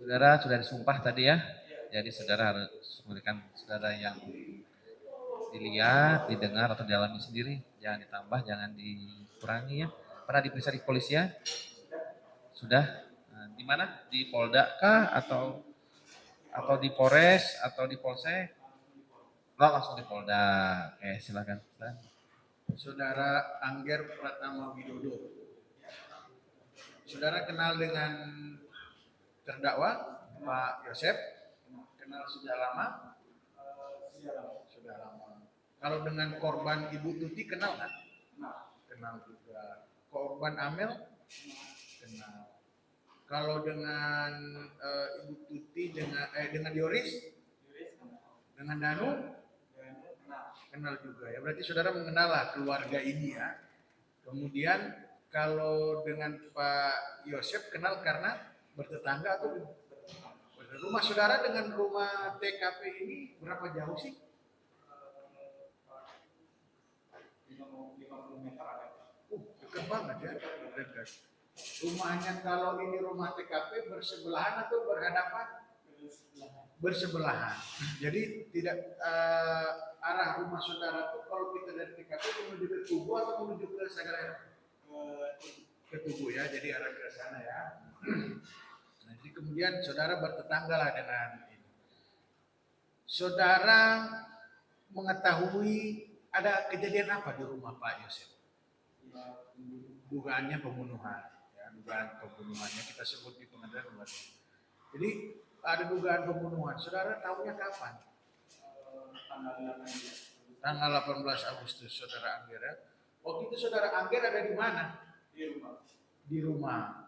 Saudara sudah disumpah tadi ya. Jadi saudara harus memberikan saudara yang dilihat, didengar atau dialami sendiri. Jangan ditambah, jangan dikurangi ya. Pernah diperiksa di kepolisian? Sudah? Nah, di mana? Di Polda kah atau di Polres atau di Polsek? Oh, langsung di Polda. Oke, silakan. Saudara Angger Pratama Widodo. Saudara kenal dengan terdakwa Pak Yosep? Kenal sudah lama? Sudah lama. Kalau dengan korban Ibu Tuti kenal kan? Kenal juga. Korban Amel? Kenal. Kalau dengan Ibu Tuti dengan Yoris? Dengan Danu? Kenal juga ya. Berarti saudara mengenal lah keluarga ini ya. Kemudian kalau dengan Pak Yosep kenal karena bertetangga atau rumah saudara dengan rumah TKP ini berapa jauh sih? 50 meter ada. Dekat banget ya. Dekat. Rumahnya kalau ini rumah TKP bersebelahan atau berhadapan? Bersebelahan. Jadi tidak arah rumah saudara itu kalau kita dari TKP menuju ke Tugu atau menuju ke Sagaraya? Ke Tugu ya, jadi arah ke sana ya. Nanti kemudian saudara bertetangga lah dengan ini. Saudara mengetahui ada kejadian apa di rumah Pak Yosef? Dugaannya pembunuhan. Ya, dugaan pembunuhannya kita sebut di pengadilan. Jadi ada dugaan pembunuhan. Saudara tahunya kapan? Tanggal 18 Agustus, saudara Angger ya. Waktu itu saudara Angger ada di mana? Di rumah. Di rumah.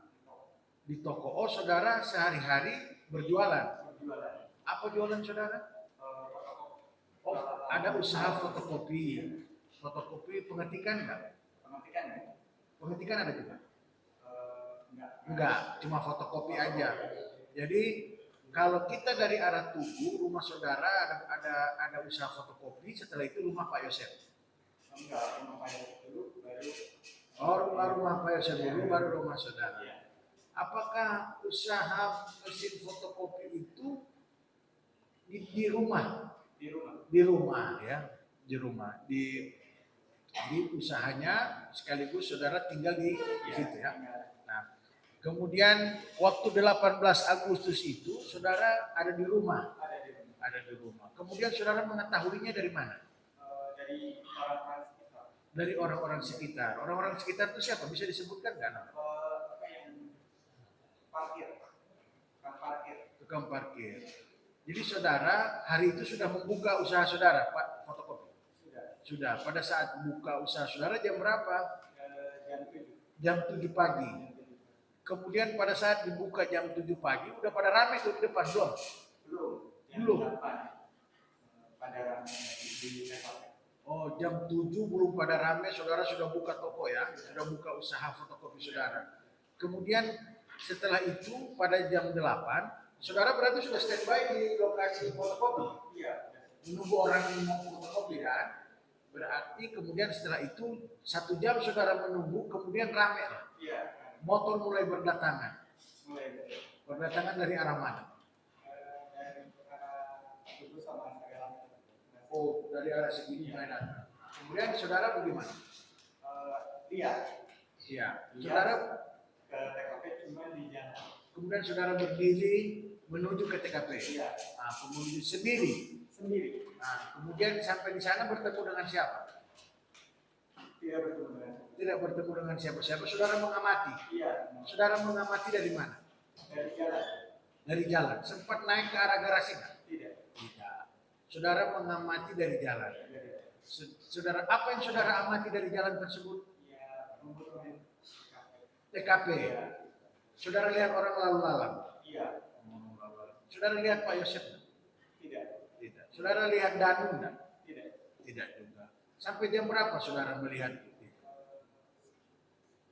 Di toko. Oh, saudara sehari-hari berjualan. Apa jualan saudara? Oh, ada usaha fotokopi. Fotokopi pengetikan enggak? Pengetikan ya. Pengetikan ada juga? Enggak, cuma fotokopi aja. Jadi kalau kita dari arah Tugu, rumah saudara ada usaha fotokopi, setelah itu rumah Pak Yosef. Enggak, rumah Pak Yosef dulu, baru. Oh, rumah Pak Yosef dulu, baru rumah saudara. Apakah usaha mesin fotokopi itu di rumah? Di rumah ya, di rumah. Di usahanya sekaligus saudara tinggal di situ ya. Nah, kemudian waktu 18 Agustus itu saudara ada di rumah. Ada di rumah. Kemudian saudara mengetahuinya dari mana? Dari orang-orang sekitar. Orang-orang sekitar itu siapa? Bisa disebutkan nggak? Tukang parkir. Jadi saudara hari itu sudah membuka usaha saudara, Pak, fotokopi? Sudah. Pada saat buka usaha saudara jam berapa? Jam 7 pagi. Kemudian pada saat dibuka jam 7 pagi udah pada rame tuh di depan belum? Belum. Oh, jam 7 belum pada rame, saudara sudah buka toko ya, sudah buka usaha fotokopi saudara. Kemudian setelah itu pada jam 8, saudara berarti sudah standby di lokasi fotokopi? Iya. Menunggu orang yang mau fotokopi kan? Berarti kemudian setelah itu 1 jam saudara menunggu, kemudian rame. Iya. Motor mulai berdatangan. Berdatangan dari arah mana? Oh, dari arah segini mulai datang. Kemudian saudara bagaimana? Lihat. Iya. Saudara ke TKP cuma di jalan. Kemudian saudara berdiri menuju ke TKP. Iya. Nah, kemudian sendiri. Nah, kemudian sampai di sana bertemu dengan siapa? Tidak bertemu dengan siapa-siapa. Saudara mengamati. Iya. Saudara mengamati dari mana? Dari jalan. Dari jalan. Sempat naik ke arah garasi nggak? Tidak. Saudara mengamati dari jalan. Saudara, apa yang saudara amati dari jalan tersebut? TKP. Saudara lihat orang lalu lalang? Iya. Saudara lihat Pak Yosef? Tidak. Saudara lihat Danu enggak? Tidak juga. Sampai jam berapa saudara melihat itu?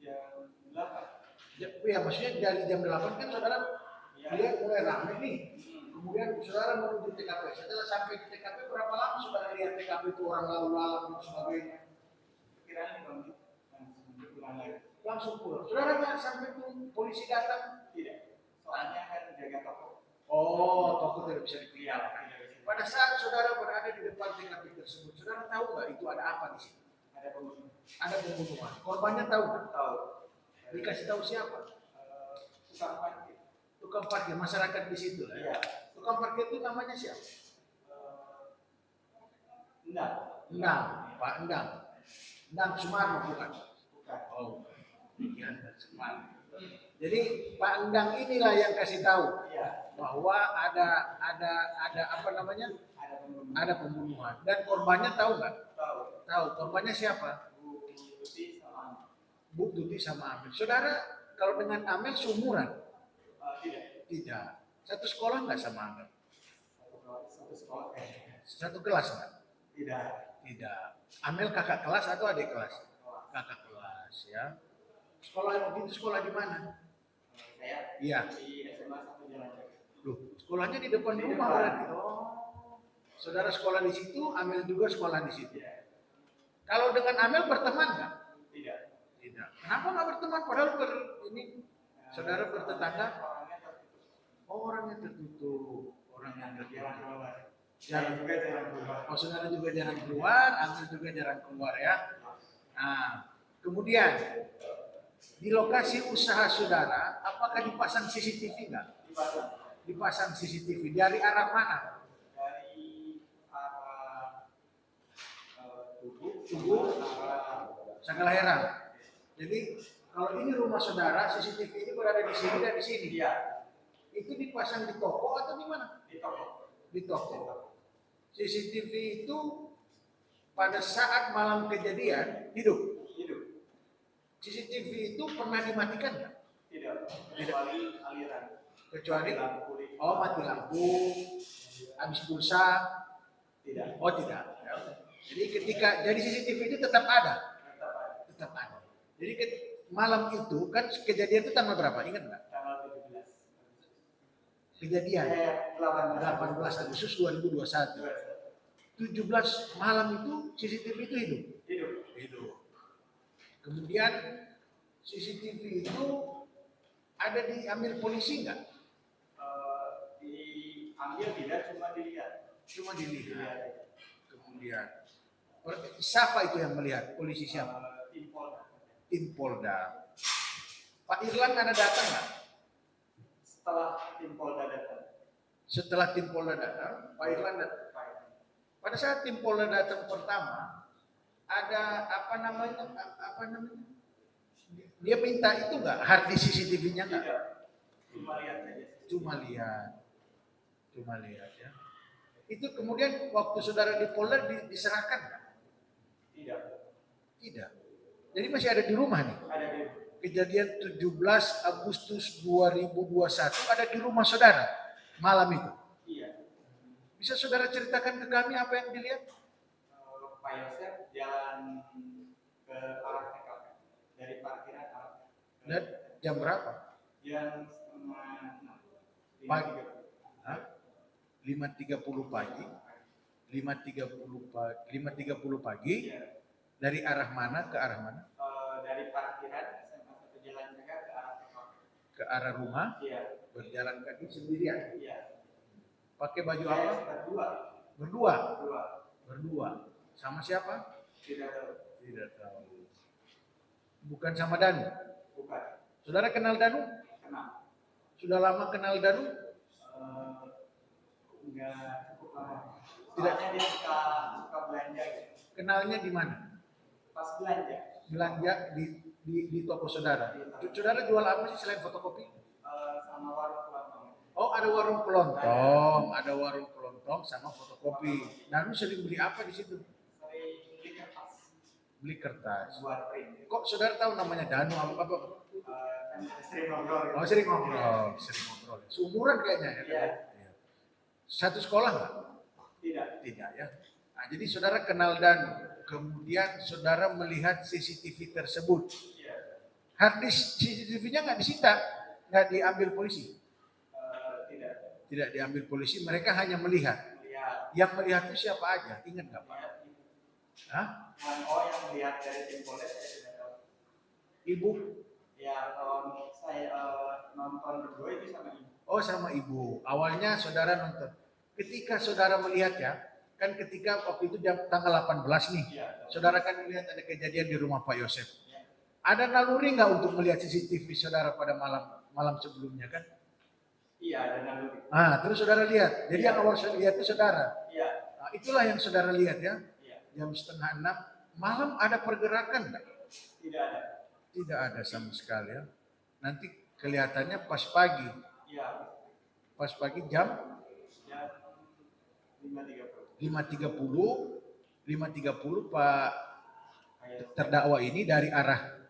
Jam 8. Ya, maksudnya dari jam 8 kan saudara lihat mulai ramai nih. Kemudian saudara menuju TKP. Setelah sampai di TKP berapa lama saudara lihat TKP itu orang lalu lalang dan sebagainya? Kiranya langsung pulang. Saudara nggak sampai tuh polisi datang? Tidak. Soalnya kan jaga toko. Oh, toko tidak bisa dipindahkan. Pada saat saudara berada di depan TKP tersebut, saudara tahu nggak itu ada apa di situ? Ada pembunuhan. Ada pembunuhan. Korbannya tahu nggak? Tahu. Dikasih tahu siapa? Tukang parkir. Tukang parkir, masyarakat di situ. Iya. Tukang parkir itu namanya siapa? Endang. Endang, Pak Endang. Endang Sumarno bukan? Bukan. Oh, iya, Sumarno. Jadi Pak Endang inilah yang kasih tahu bahwa ada apa namanya? Ada pembunuhan. Dan korbannya tahu nggak? Tahu. Tahu. Korbannya siapa? Bu Tuti sama Amel. Saudara kalau dengan Amel seumuran? Tidak. Tidak. Satu sekolah nggak sama Amel? Satu sekolah. Satu kelas nggak? Tidak. Tidak. Amel kakak kelas atau adik kelas? Kakak kelas ya. Sekolah waktu itu sekolah di mana? Saya. Iya. Di SMA 1 Jalan Jaga. Loh, sekolahnya di depan rumah berarti. Oh. Saudara sekolah di situ, Amel juga sekolah di situ. Kalau dengan Amel berteman nggak? Tidak. Tidak. Kenapa nggak berteman? Padahal ini saudara bertetangga. Oh, orangnya tertutup. Orangnya tertutup. Jarang juga jarang keluar. Oh, saudara juga jarang keluar, Amel juga jarang keluar ya. Nah, kemudian di lokasi usaha saudara, apakah dipasang CCTV nggak? Dipasang. Dipasang CCTV. Dari arah mana? Dari arah tubuh, Sagala Herang. Jadi kalau ini rumah saudara, CCTV ini berada di sini dan di sini. Iya. Itu dipasang di toko atau di mana? Di toko. Di toko. CCTV itu pada saat malam kejadian hidup. CCTV itu pernah dimatikan nggak? Tidak. Kecuali aliran. Kecuali lampu. Oh, mati lampu. Habis pulsa. Tidak. Oh, tidak. Jadi jadi CCTV itu tetap ada. Tetap ada. Jadi malam itu kan kejadian itu tanggal berapa? Ingat nggak? Tanggal 17. Kejadian 18 Agustus 2021. 17 malam itu CCTV itu hidup. Kemudian CCTV itu ada diambil polisi nggak? Diambil tidak, cuma dilihat. Kemudian siapa itu yang melihat? Polisi siapa? Tim Polda. Pak Irlan ada datang nggak? Setelah tim Polda datang, Pak Irlan datang. Pada saat tim Polda datang pertama, ada apa namanya? Dia minta itu nggak? Hard disk CCTV-nya nggak? Cuma lihat aja. Cuma lihat ya. Itu kemudian waktu saudara di Polda diserahkan nggak? Tidak. Jadi masih ada di rumah nih. Ada di rumah. Kejadian 17 Agustus 2021 ada di rumah saudara malam itu. Iya. Bisa saudara ceritakan ke kami apa yang dilihat? Pak Yosef jalan ke arah TKP dari parkiran arah. Dan jam berapa? Jam setengah 6. Pagi. 5.30 pagi. 5.30 pagi. Iya. Dari arah mana ke arah mana? Dari parkiran SMA 1 Jalan Jaga ke arah TKP. Ke arah rumah? Iya. Berjalan kaki sendirian? Iya. Pakai baju apa? Berdua. Sama siapa? Tidak tahu. Bukan sama Danu? Bukan. Saudara kenal Danu? Kenal. Sudah lama kenal Danu? Enggak cukup lama. Tidak. Dia suka belanja. Kenalnya di mana? Pas belanja di toko saudara. Saudara jual apa sih selain fotokopi? Sama warung kelontong. Oh, ada warung kelontong, sama fotokopi. Nah, lu sering beli apa di situ? Beli kertas. Buat print. Kok saudara tahu namanya Danu apa? Sering ngobrol. Oh, sering ngobrol. Seumuran kayaknya ya. Iya. Satu sekolah nggak? Tidak ya. Nah, jadi saudara kenal Danu. Kemudian saudara melihat CCTV tersebut. Hard disk CCTV-nya nggak disita, nggak diambil polisi. Tidak diambil polisi, mereka hanya melihat. Yang melihat itu siapa aja? Ingat nggak Pak? Hah? Oh, yang melihat dari tim Polda saya sudah tahu. Ibu? Ya, saya nonton berdua itu sama ibu. Oh, Oh, sama ibu. Awalnya saudara nonton. Ketika saudara melihat ya, kan ketika waktu itu jam tanggal 18 nih, saudara kan melihat ada kejadian di rumah Pak Yosef. Ada naluri nggak untuk melihat CCTV saudara pada malam sebelumnya kan? Iya, ada naluri. Terus saudara lihat. Jadi yang awal lihat itu saudara. Iya. Itulah yang saudara lihat ya. Iya. Jam 5:30 malam ada pergerakan nggak? Tidak ada. Tidak ada sama sekali ya. Nanti kelihatannya pas pagi. Iya. Pas pagi jam 5.30 Pak terdakwa ini dari arah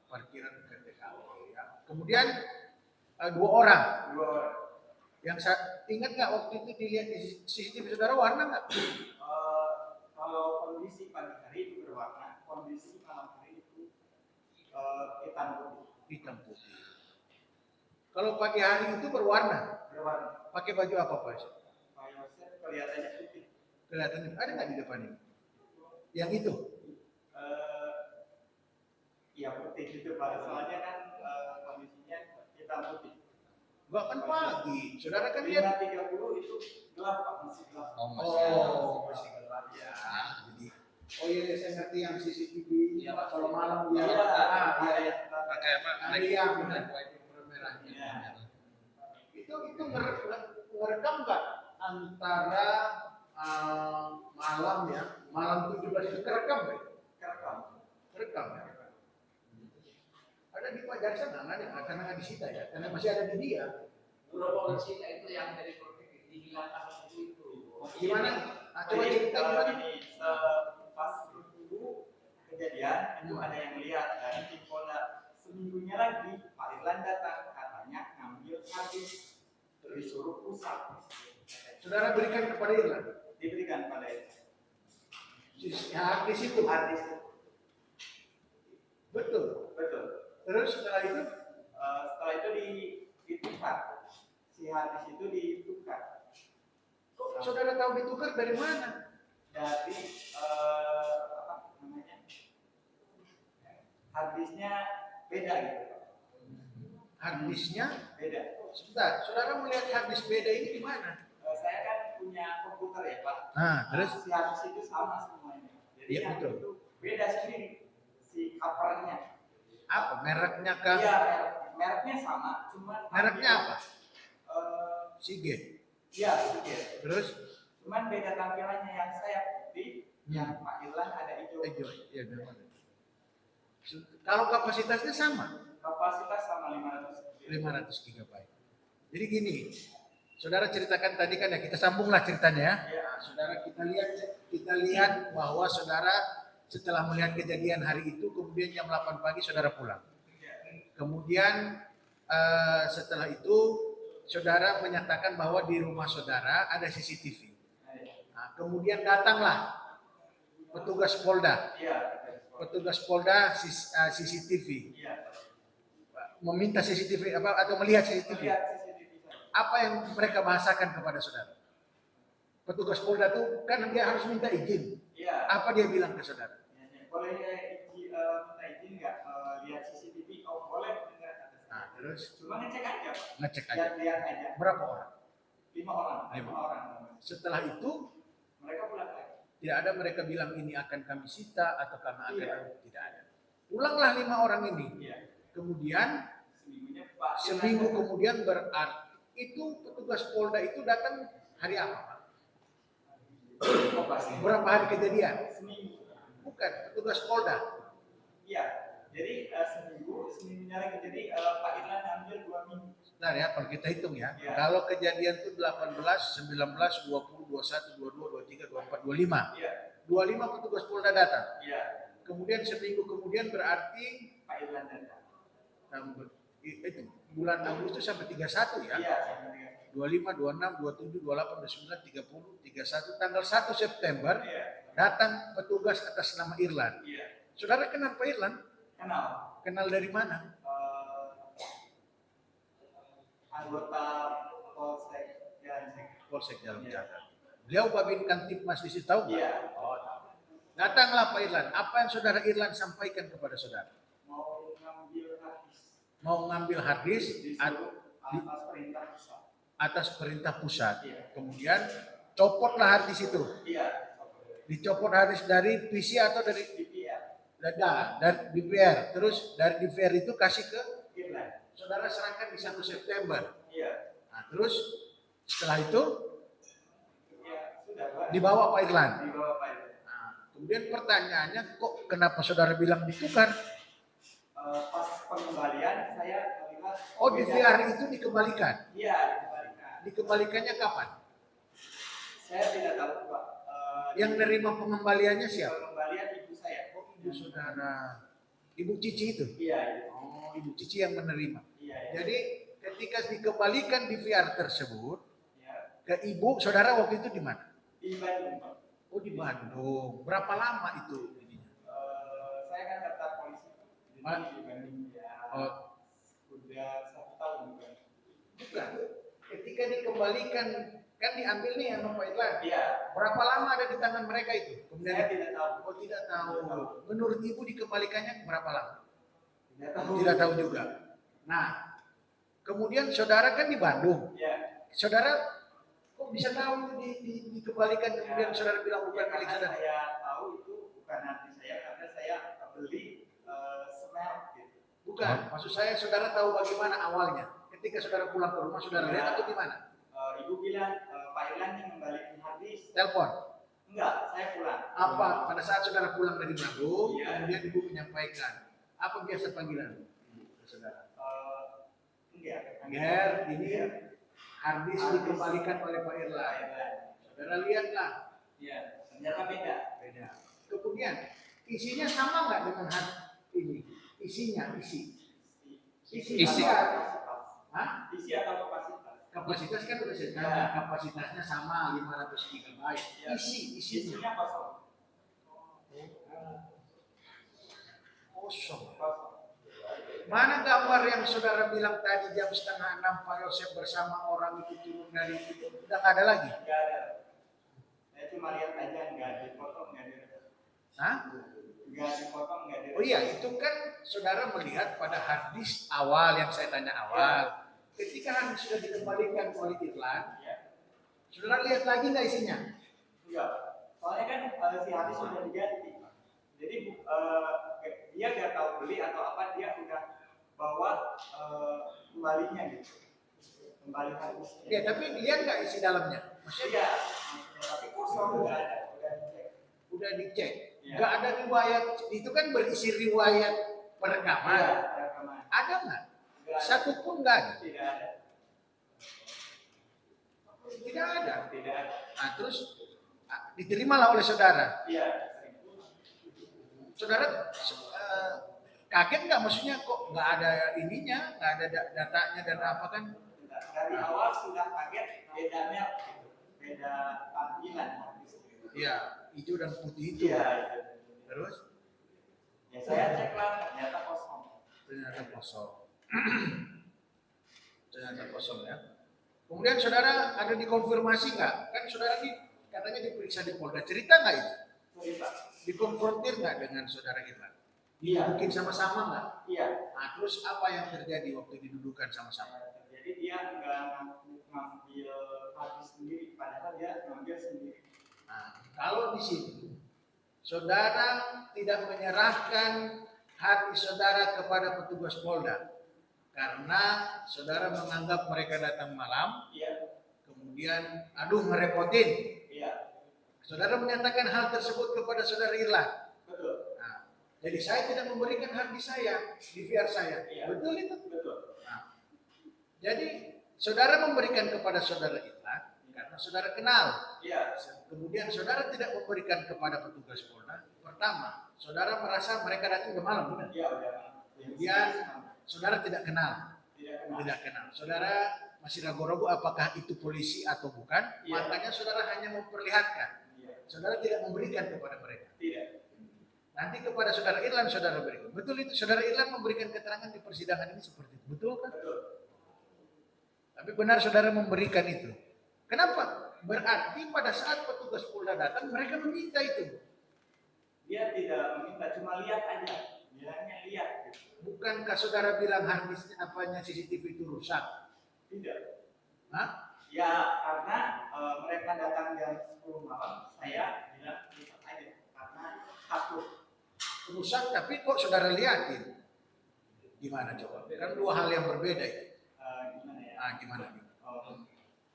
parkiran ke TKP ya. Kemudian dua orang. Yang ingat nggak waktu itu dilihat di CCTV saudara warna nggak? Kalau kondisi pagi hari itu berwarna, kondisi malam hari itu hitam putih. Hitam putih. Kalau pagi hari itu berwarna. Berwarna. Pakai baju apa Pak? Pak Yosef kelihatannya putih. Kelihatannya ada nggak di depan ini? Yang itu? Iya putih itu Pak. Soalnya kan kondisinya hitam putih. Enggak kan pagi. Saudara kan lihat 5.30 itu gelap Pak, masih gelap. masih gelap ya. Jadi iya saya ngerti yang CCTV ini Pak, kalau malam dia Pakai apa? yang merahnya. Itu ngerekam nggak antara malam ya, malam 17 itu kerekam nggak? Kerekam ya. Ada di Pak Jaksa nggak karena nggak disita ya, karena masih ada di dia. Berapa disita itu yang dari dihilangkan itu. Gimana? Coba cerita gimana? Ini pas dulu kejadian itu ada yang lihat dari tim Polda. Seminggunya lagi Pak Irlan datang katanya ngambil habis disuruh pusat. Saudara berikan kepada Irlan. Diberikan pada Artis itu. artis. Betul. Betul. Terus setelah itu ditukar. Si hadis itu ditukar. kok saudara tahu ditukar dari mana? Dari apa namanya? Hadisnya beda gitu. Hadisnya Beda. sebentar. Saudara melihat hadis beda ini di mana? Saya kan punya komputer ya Pak. Terus Si hadis itu sama semuanya. Jadi Iya, yang betul. itu beda sendiri si covernya. apa? Mereknya kah? Iya, mereknya sama, cuma Mereknya apa? Sige. Iya, Sige. Terus Cuman beda tampilannya, yang saya putih, yang Pak Irlan ada hijau. hijau. Iya, benar. Kalau kapasitasnya sama, Kapasitas sama 500 500 GB. Jadi gini, saudara ceritakan tadi kan ya, kita sambunglah ceritanya ya. Iya. Saudara kita lihat bahwa saudara setelah melihat kejadian hari itu, kemudian jam 8 pagi saudara pulang. Kemudian setelah itu saudara menyatakan bahwa di rumah saudara ada CCTV. Nah, kemudian datanglah petugas Polda. Iya. Petugas Polda CCTV. Iya. Meminta CCTV atau melihat CCTV. Lihat CCTV saya. Apa yang mereka bahasakan kepada saudara? Petugas Polda itu kan dia harus minta izin. Iya. Apa dia bilang ke saudara? Boleh minta izin nggak lihat CCTV? Oh boleh. Nah, terus Cuma ngecek aja Pak. ngecek aja. Lihat aja. Berapa orang? 5 orang. 5 orang. Setelah itu Mereka pulang lagi. tidak ada mereka bilang ini akan kami sita atau karena akan Iya. tidak ada. Pulanglah 5 orang ini. Iya. Kemudian Seminggunya Pak. seminggu kemudian berarti itu petugas Polda itu datang hari apa, Pak? Oh, pasti. Berapa hari kejadian? Seminggu. Bukan, petugas Polda. Iya. Jadi seminggunya lagi. Jadi Pak Irlan ambil 2 minggu. Bentar ya, kalau kita hitung ya. Iya. Kalau kejadian itu 18, 19, 20, 21, 22, 23, 24, 25. Iya. 25 petugas Polda datang. Iya. Kemudian seminggu kemudian berarti Pak Irlan datang. itu bulan Agustus sampai 31 ya. Iya. Sampai 25, 26, 27, 28, 29, 30, 31, tanggal 1 September Iya. datang petugas atas nama Irlan. Iya. Saudara kenal Pak Irlan? Kenal. Kenal dari mana? Anggota Polsek Jalan Cek. Polsek Jalan Iya. Jakarta. Beliau Babin Kantipmas di situ tahu nggak? Iya. Oh, tahu. Datanglah Pak Irlan. Apa yang saudara Irlan sampaikan kepada saudara? Mau ngambil hadis. mau ngambil hard disk disuruh atas perintah pusat. atas perintah pusat. Iya. Kemudian copotlah hard disk itu. Iya. Dicopot hard disk dari PC atau dari DPR. dari DPR. Terus dari DPR itu kasih ke Irland. saudara serahkan di 1 September. Iya. Nah, terus setelah itu Ya, sudah Pak. dibawa Pak Irlan. Dibawa Pak Irlan. Nah, kemudian pertanyaannya kok kenapa saudara bilang ditukar? Pas pengembalian saya melihat Oh, DVR itu dikembalikan. Iya, dikembalikan. Dikembalikannya kapan? Saya tidak tahu Pak. Yang nerima pengembaliannya siapa? Pengembalian ibu saya. Oh, ibu saudara. Ibu Cici itu? Iya, iya. Oh, Ibu Cici yang menerima. Iya, iya. Jadi ketika dikembalikan DVR tersebut Iya. ke ibu, saudara waktu itu di mana? Di Bandung Pak. Oh, di Bandung. Berapa lama itu? Saya kan daftar polisi. Ah. Jadi di Bandung ya. Oh, Udah 1 tahun bukan? bukan. Ketika dikembalikan, kan diambil nih sama Pak Irlan. Iya. Berapa lama ada di tangan mereka itu? Kemudian Saya tidak tahu. oh, tidak tahu. Menurut ibu dikembalikannya berapa lama? Tidak tahu. Tidak tahu juga. Nah, kemudian saudara kan di Bandung. Iya. Saudara kok bisa tahu itu dikembalikan kemudian Ya. saudara bilang bukan milik Karena saudara? saya tahu itu bukan nanti saya karena saya beli semerek gitu. Bukan. Maksud saya saudara tahu bagaimana awalnya. Ketika saudara pulang ke rumah saudara Ya. lihat atau gimana? Ibu bilang Pak Irlan yang kembalikan hadis. Telepon. Enggak, saya pulang. Apa pada saat saudara pulang dari Bandung, Iya. kemudian ibu menyampaikan apa biasa panggilan saudara? Enggak. Ger, ini hard disk dikembalikan oleh Pak Irlan. Saudara lihatlah. Iya, ternyata beda. Beda. Kemudian isinya sama nggak dengan hard ini? Isinya, isi. Isi. Hah? Isi atau kapasitas? Kapasitas kan udah saya tanya, kapasitasnya sama 500 GB. Ya. Isinya Isinya kosong. kosong. Kosong. Mana gambar yang saudara bilang tadi jam 5:30 Pak Yosef bersama orang itu turun dari itu? Udah nggak ada lagi? Enggak ada. Saya cuma lihat aja enggak dipotong, enggak ada. Hah? Enggak dipotong, enggak ada. Oh iya, itu kan saudara melihat pada hard disk awal yang saya tanya awal. Ketika hard disk sudah dikembalikan oleh Irlan, Ya. saudara lihat lagi nggak isinya? Enggak. Soalnya kan si hadis sudah diganti. Jadi dia nggak tahu beli atau apa, dia udah bawa kembalinya gitu. Kembali hadisnya. Ya, tapi lihat nggak isi dalamnya? Maksudnya Iya. Tapi kosong enggak ada. Udah dicek. udah dicek. Iya. Nggak ada riwayat, itu kan berisi riwayat perekaman. Iya, rekaman. Ada nggak? Enggak ada. Satu pun nggak ada. Tidak ada. Tidak ada. Tidak ada. Nah, terus diterimalah oleh saudara. Iya. Saudara kaget nggak? Maksudnya kok nggak ada ininya, nggak ada datanya dan apa kan? Dari awal sudah kaget bedanya gitu. Beda tampilan hadis. Iya, hijau dan putih itu. Iya. Terus Ya saya cek lah ternyata kosong. ternyata kosong. Ternyata kosong ya. Kemudian saudara ada dikonfirmasi nggak? Kan saudara ini katanya diperiksa di Polda. Cerita nggak itu? Cerita. Dikonfrontir nggak dengan saudara kita? Iya. Mungkin sama-sama nggak? Iya. Nah, terus apa yang terjadi waktu didudukan sama-sama? Jadi dia nggak ngambil hadis sendiri, padahal dia ngambil sendiri. Nah, kalau di sini saudara tidak menyerahkan hati saudara kepada petugas Polda karena saudara menganggap mereka datang malam, Iya. kemudian aduh ngerepotin. Iya. Saudara menyatakan hal tersebut kepada saudara Irlan. Betul. Nah, jadi saya tidak memberikan hati saya di VR saya. Iya. Betul itu? Betul. Nah, jadi saudara memberikan kepada saudara Irlan karena saudara kenal. Iya. Kemudian saudara tidak memberikan kepada petugas Polda. Pertama, saudara merasa mereka datang ke malam, benar? Iya udah. Kemudian saudara tidak kenal. Tidak kenal. Tidak kenal. Saudara masih ragu-ragu apakah itu polisi atau bukan. Iya. Makanya saudara hanya memperlihatkan. Iya. Saudara tidak memberikan kepada mereka. Tidak. Nanti kepada saudara Irlan saudara berikan. Betul itu, saudara Irlan memberikan keterangan di persidangan ini seperti itu. Betul kan? Betul. Tapi benar saudara memberikan itu. Kenapa? Berarti pada saat petugas Polda datang mereka meminta itu. Dia tidak meminta, cuma lihat aja. Bilangnya lihat. Gitu. Bukankah saudara bilang hard disk apanya CCTV itu rusak? Tidak. Hah? Ya karena mereka datang jam 10 malam, saya bilang rusak aja karena takut. Rusak tapi kok saudara liatin? Gimana coba? Kan dua hal yang berbeda itu. Gimana ya? Gimana?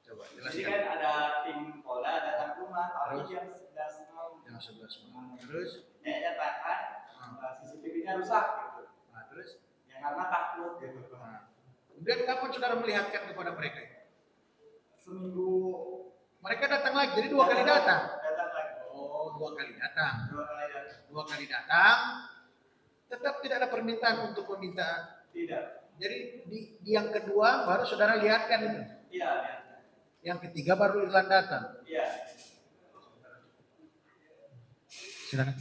Coba Jadi jelaskan. kan ada tim Polda datang ke rumah, tapi Terus? jam 11 malam. Jam 11 malam. Terus? Saya datangkan CCTV-nya rusak gitu. Terus? Ya karena takut gitu. Kemudian kapan saudara melihatkan kepada mereka? Seminggu Mereka datang lagi, jadi dua kali datang. Datang lagi. Oh, dua kali datang. Dua kali datang. 2 kali datang. Tetap tidak ada permintaan untuk meminta. Tidak. Jadi di yang kedua baru saudara lihatkan itu. Iya. Yang ketiga baru Irlan datang. Iya. Silakan.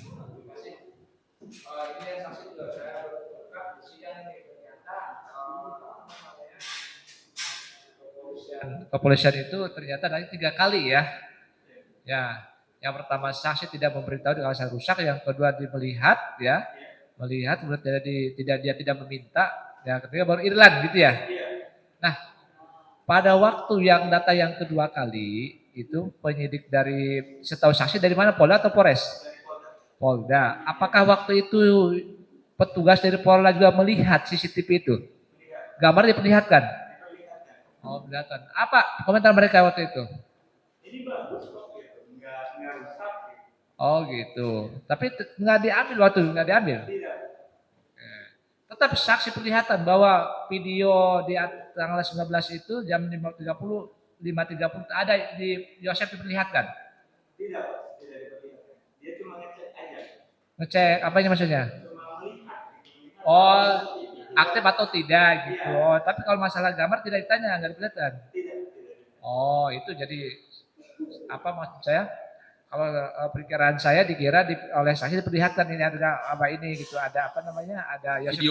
Ini yang saksi juga saya berungkap di sidang ini ternyata Kepolisian itu ternyata dari 3 kali ya. Ya, yang pertama saksi tidak memberitahu di kawasan rusak, yang kedua melihat ya, melihat kemudian dia tidak meminta, yang ketiga baru Irlan gitu ya. Nah, pada waktu yang data yang kedua kali itu penyidik dari setahu saksi dari mana, Polda atau Polres? Polda. Apakah waktu itu petugas dari Polda juga melihat CCTV itu? Gambar diperlihatkan? Oh, kelihatan. Apa komentar mereka waktu itu? Ini bagus kok gitu, nggak rusak gitu. Oh gitu. Tapi nggak diambil waktu, nggak diambil. Tidak. Tetap saksi perlihatan bahwa video di tanggal 19 itu jam 5.30 ada di Yosef diperlihatkan. Tidak diperlihatkan. Dia cuma ngecek aja. Ngecek apanya maksudnya? Cuma melihat. Oh, aktif atau tidak gitu. Oh, tapi kalau masalah gambar tidak ditanya, nggak diperlihatkan. Tidak. Oh, itu jadi apa maksud saya? Kalau perkiraan saya dikira oleh saksi diperlihatkan ini ada apa ini gitu, ada apa namanya, ada Yosef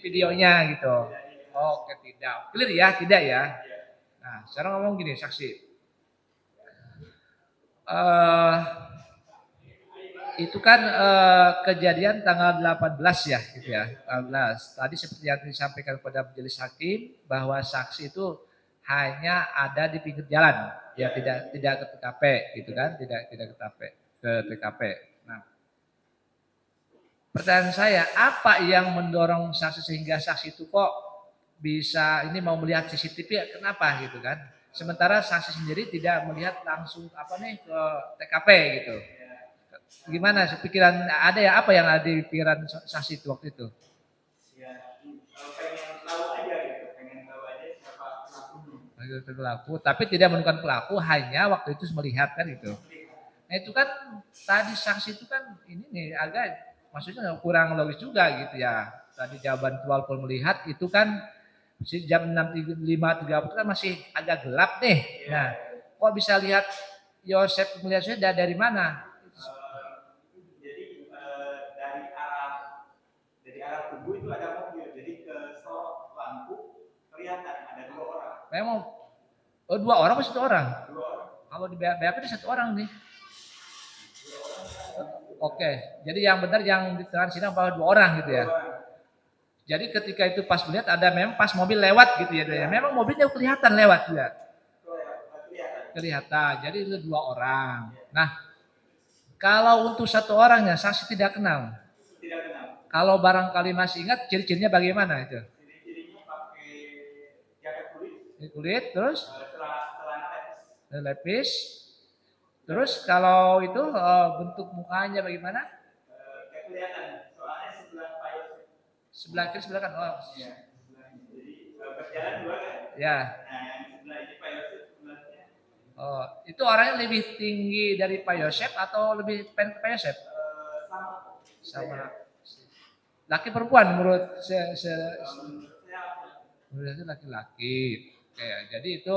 videonya gitu. Oke, tidak. Clear ya, tidak ya. Nah, sekarang ngomong gini saksi. Itu kan kejadian tanggal 18 ya gitu ya. 18. Tadi seperti yang disampaikan kepada majelis hakim bahwa saksi itu hanya ada di pinggir jalan, ya tidak ke TKP gitu kan, tidak ke TKP. Nah, pertanyaan saya, apa yang mendorong saksi sehingga saksi itu kok bisa ini mau melihat CCTV, kenapa gitu kan? Sementara saksi sendiri tidak melihat langsung apa nih ke TKP gitu. Gimana pikiran ada ya, apa yang ada di pikiran saksi itu waktu itu? Ya, pengen tahu aja gitu, pengen tahu aja siapa pelaku, tapi tidak menemukan pelaku, hanya waktu itu melihat kan gitu. Nah itu kan tadi saksi itu kan ini nih agak maksudnya kurang logis juga gitu ya. Tadi jawaban walaupun melihat itu kan jam 5.30 kan masih agak gelap nih. Nah, kok bisa lihat Yosef melihatnya dari mana? Jadi dari arah tubuh itu ada mobil, jadi ke sorot lampu kelihatan ada 2 orang. Memang dua orang atau 1 orang? 2 orang. Kalau di BAP itu 1 orang nih. Oke, jadi yang benar yang di tengah sidang bahwa 2 orang gitu ya. Jadi ketika itu pas melihat ada memang pas mobil lewat gitu ya. Memang mobilnya kelihatan lewat juga. Kelihatan. Jadi itu 2 orang. Nah, kalau untuk 1 orangnya saksi tidak kenal. Tidak kenal. Kalau barangkali masih ingat ciri-cirinya bagaimana itu? Ciri-cirinya pakai jaket kulit terus celana lepis. Terus kalau itu bentuk mukanya bagaimana? Kelihatan, soalnya sebelah Pak Yosef. Sebelah kiri, sebelah kanan. Oh. Iya, sebelahnya. Jadi berjalan 2 kan? Ya. Nah, yang sebelah ini Pak Yosef sebelahnya. Oh, itu orangnya lebih tinggi dari Pak Yosef atau lebih pendek Pak Yosef? Sama. Laki perempuan menurut menurut laki-laki. Oke, jadi itu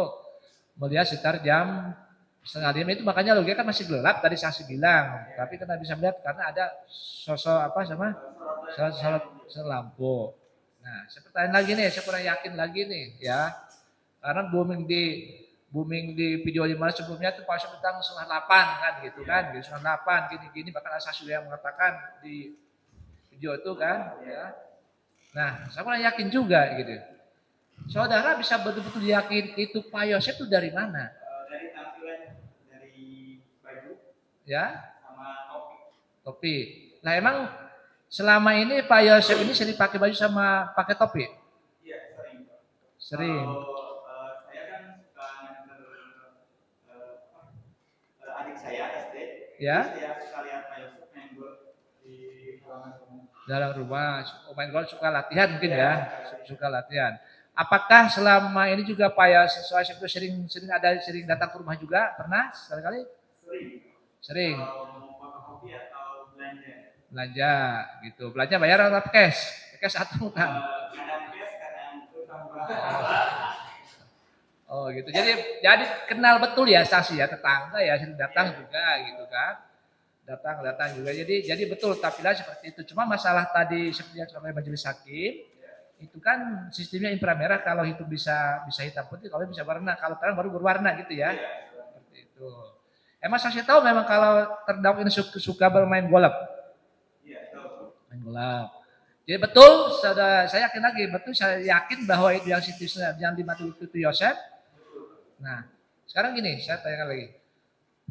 melihat sekitar jam 4:30 itu, makanya logika kan masih gelap tadi saksi bilang, tapi kita bisa melihat karena ada sosok apa sama sorot lampu. Nah, saya pertanyaan lagi nih, saya kurang yakin lagi nih ya, karena booming di video di mana sebelumnya itu Pak Yosef tentang 7:30 kan gitu kan, 7:30 gini-gini, bahkan ada saksi yang mengatakan di video itu kan ya. Nah, saya kurang yakin juga gitu. Saudara bisa betul-betul yakin itu Pak Yosef itu dari mana? Dari tampilan, dari baju Ya, sama topi. topi. Nah, emang selama ini Pak Yosef ini sering pakai baju sama pakai topi? Iya, sering. Sering. Kalau saya kan suka nganter adik saya SD, Ya. saya suka lihat Pak Yosef main gol di halaman rumah. Dalam rumah, main golf suka latihan mungkin ya, suka latihan. Apakah selama ini juga Pak Yosef itu sering datang ke rumah juga? Pernah sekali-kali? Sering. Sering. Kalau mau fotokopi atau belanja. Belanja gitu. Belanja bayar atau cash? Cash atau bukan? Kadang cash, kadang tambah. Oh gitu. Jadi kenal betul ya saksi ya, tetangga ya sering datang juga gitu kan. Datang juga. Jadi betul tampilan seperti itu. Cuma masalah tadi seperti yang sampai majelis hakim itu kan sistemnya inframerah, kalau itu bisa hitam putih, kalau bisa warna, kalau terang baru berwarna gitu ya. Seperti itu. Emang saksi tahu memang kalau terdakwa ini suka bermain golf. Iya, tahu. Main golf. Jadi betul, saya yakin lagi, betul saya yakin bahwa itu yang dimati itu Yosef. Nah, sekarang gini, saya tanyakan lagi.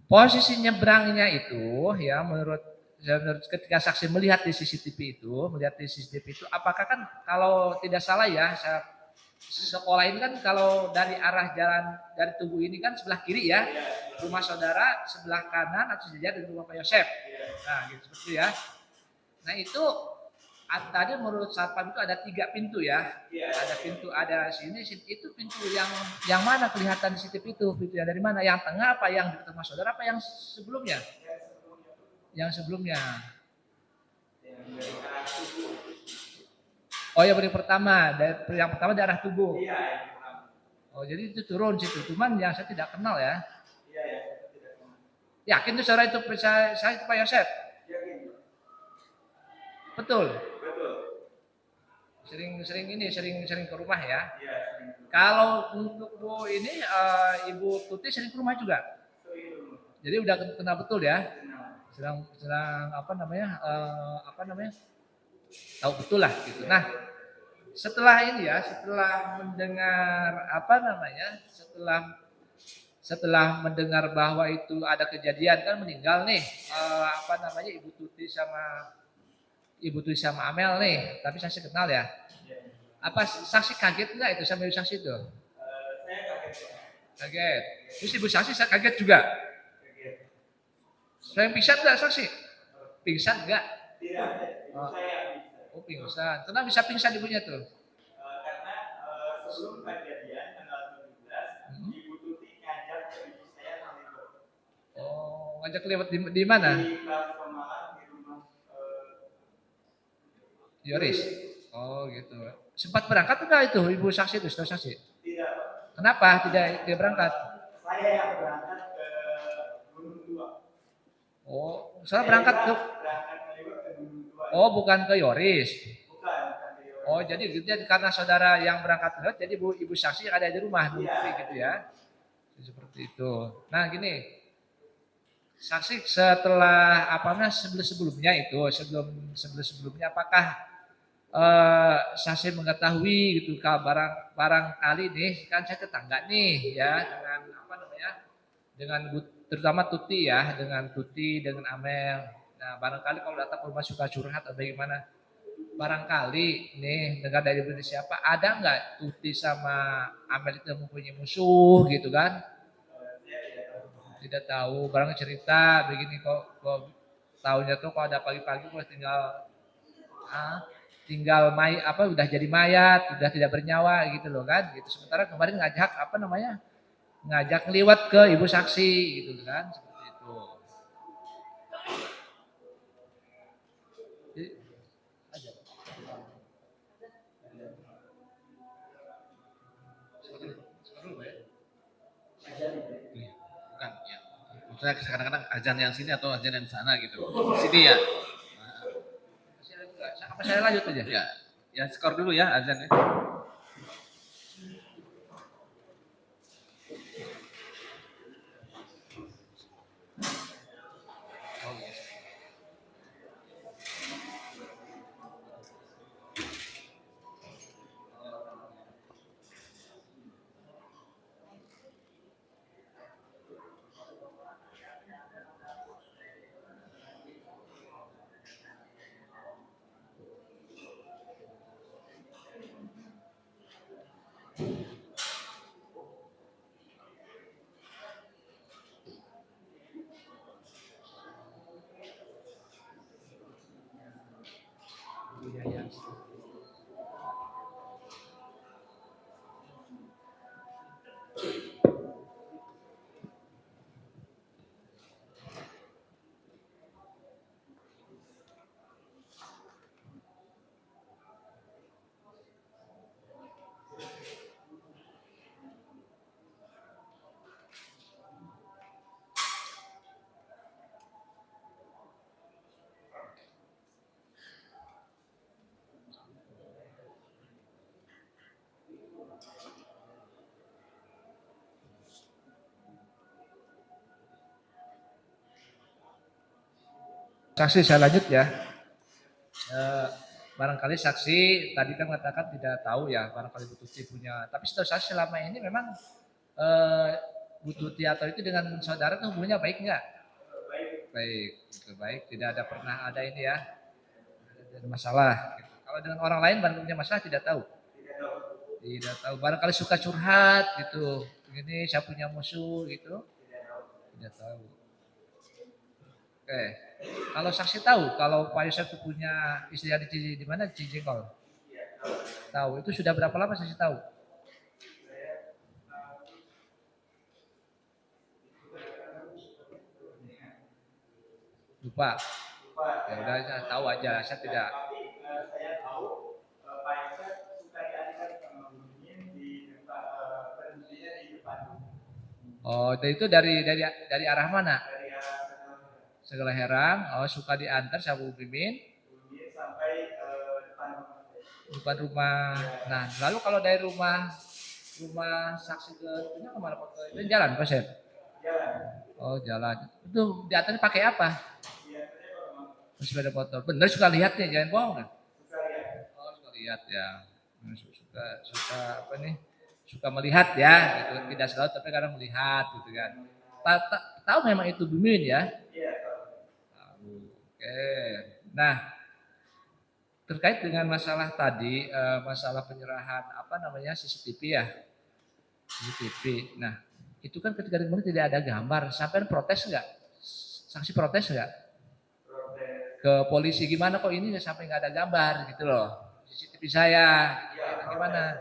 Posisi nyebrangnya itu ya menurut ketika saksi melihat di CCTV itu, apakah kan kalau tidak salah ya, sekolah ini kan kalau dari arah jalan dari Tugu ini kan sebelah kiri ya, rumah saudara sebelah kanan atau sejajar dengan rumah Pak Yosef. Nah, gitu seperti ya. Nah itu tadi menurut satpam itu ada 3 pintu ya. Ada pintu, ada sini, itu pintu yang mana kelihatan di CCTV itu? Pintu yang dari mana? Yang tengah apa yang di rumah saudara apa yang sebelumnya? Yang sebelumnya. Oh yang pertama, yang pertama di arah Tugu. Oh jadi itu turun situ, cuman yang saya tidak kenal ya. Yakin tuh saudara itu saya itu Pak Yosef? Betul. Sering ke rumah ya. Kalau untuk Bu ini Ibu Tuti sering ke rumah juga. Jadi udah kenal betul ya. Sedang apa namanya? Tahu betul lah gitu. Nah, setelah ini ya, setelah mendengar apa namanya? Setelah mendengar bahwa itu ada kejadian kan meninggal nih apa namanya Ibu Tuti sama Amel nih, tapi saksi kenal ya. Apa saksi kaget enggak itu sama ibu saksi itu? Saya kaget. Kaget. Terus ibu saksi saya kaget juga. Saya pingsan enggak saksi? Pingsan enggak? Tidak, ibu saya pingsan. Oh pingsan. Kenapa bisa pingsan ibunya tuh? Karena sebelum kejadian tanggal 17, Ibu Tuti ngajak ke ibu saya ngelibet. Oh, ngajak lewat di mana? Di kelas pemalang di rumah Yoris. Oh gitu. Sempat berangkat enggak itu ibu saksi itu, setelah saksi? Tidak. Kenapa tidak berangkat? Saya yang berangkat ke Gunung Tua. Oh, saya berangkat ke Gunung Tua. Oh, bukan ke Yoris. Bukan ke Yoris. Oh, jadi karena saudara yang berangkat ke jadi ibu saksi yang ada di rumah gitu ya. Seperti itu. Nah, gini. Saksi setelah apa namanya sebelumnya sebelumnya apakah saksi mengetahui gitu kalau barangkali nih kan saya tetangga nih ya dengan apa namanya dengan terutama Tuti ya dengan Amel. Nah barangkali kalau datang ke rumah suka curhat atau bagaimana barangkali nih dengar dari siapa ada nggak Tuti sama Amel itu mempunyai musuh gitu kan? Tidak tahu barang cerita begini kok tahunya tuh kalau ada pagi-pagi kok tinggal udah jadi mayat, udah tidak bernyawa gitu loh kan. Gitu. Sementara kemarin ngajak liwat ke ibu saksi gitu kan, seperti itu. Jadi, aja. Bukan ya. Maksudnya kadang-kadang azan yang sini atau azan yang sana gitu. Sini ya. Apa saya lanjut aja? Ya, ya skor dulu ya azan ya. Saksi saya lanjut ya. Barangkali saksi tadi kan mengatakan tidak tahu ya, barangkali Bu Tuti punya. Tapi setahu saya selama ini memang Bu Tuti atau itu dengan saudara itu hubungannya baik nggak? Baik, itu baik. Tidak ada pernah ada ini ya, ada masalah. Gitu. Kalau dengan orang lain barangkali punya masalah tidak tahu. Tidak tahu. Barangkali suka curhat gitu. Ini saya punya musuh gitu. Tidak tahu. Oke. Kalau saksi tahu, kalau Pak Yosef itu punya istri di mana? Cijengkol. Tahu. Itu sudah berapa lama saksi tahu? Lupa. Ya udah saya tahu aja, saya tidak. Saya tahu Pak Yosef suka diadakan sama Mimin di tempat berhentinya di depan. Oh, itu dari arah mana? Dari Segala Herang. Oh, suka diantar sama Bu Mimin sampai depan rumah. Nah, lalu kalau dari rumah saksi ke itunya kemana Pak? Itu jalan Pak Chef? jalan. Oh, jalan. Itu diantarnya pakai apa? Sepeda motor. Bener suka lihat nih, jangan bohong kan? Suka lihat. Oh, suka lihat ya. Suka apa nih? Suka melihat ya, gitu. Tidak selalu tapi kadang melihat gitu kan. Tahu memang itu Bu Mimin ya? Iya. Tahu. Oke. Nah, terkait dengan masalah tadi, masalah penyerahan apa namanya CCTV ya, CCTV. Nah, itu kan ketika kemudian tidak ada gambar, sampai protes nggak? Saksi protes nggak? Ke polisi gimana kok ini sampai nggak ada gambar gitu loh, CCTV saya, gimana?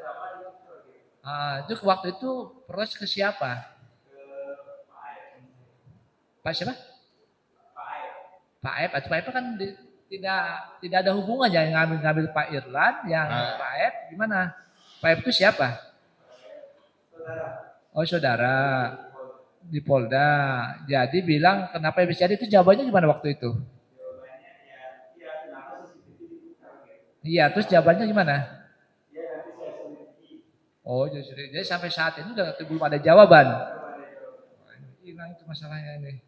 Itu waktu itu protes ke siapa? Pak siapa? Pak Aep. Pak Aep kan tidak ada hubungan yang ngambil Pak Irlan, yang Pak Aep gimana? Pak Aep itu siapa? Oh saudara di Polda. Jadi bilang kenapa bisa jadi itu jawabannya gimana waktu itu? Iya terus jawabannya gimana? Oh jadi sampai saat ini udah belum ada jawaban. Hilang itu masalahnya ini.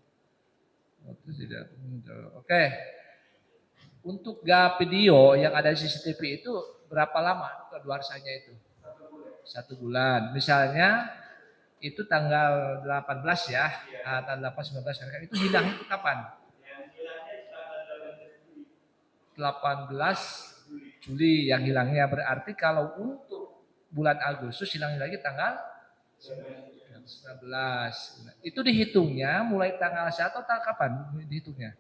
Terus tidak. Oke. Untuk video yang ada di CCTV itu berapa lama kedaluarsanya itu? 1 bulan. Misalnya itu tanggal 18 ya, tanggal 8, 19 itu hilang itu kapan? 18 Juli yang hilangnya, berarti kalau untuk bulan Agustus hilangnya lagi tanggal 19. Itu dihitungnya mulai tanggal 1 atau kapan dihitungnya?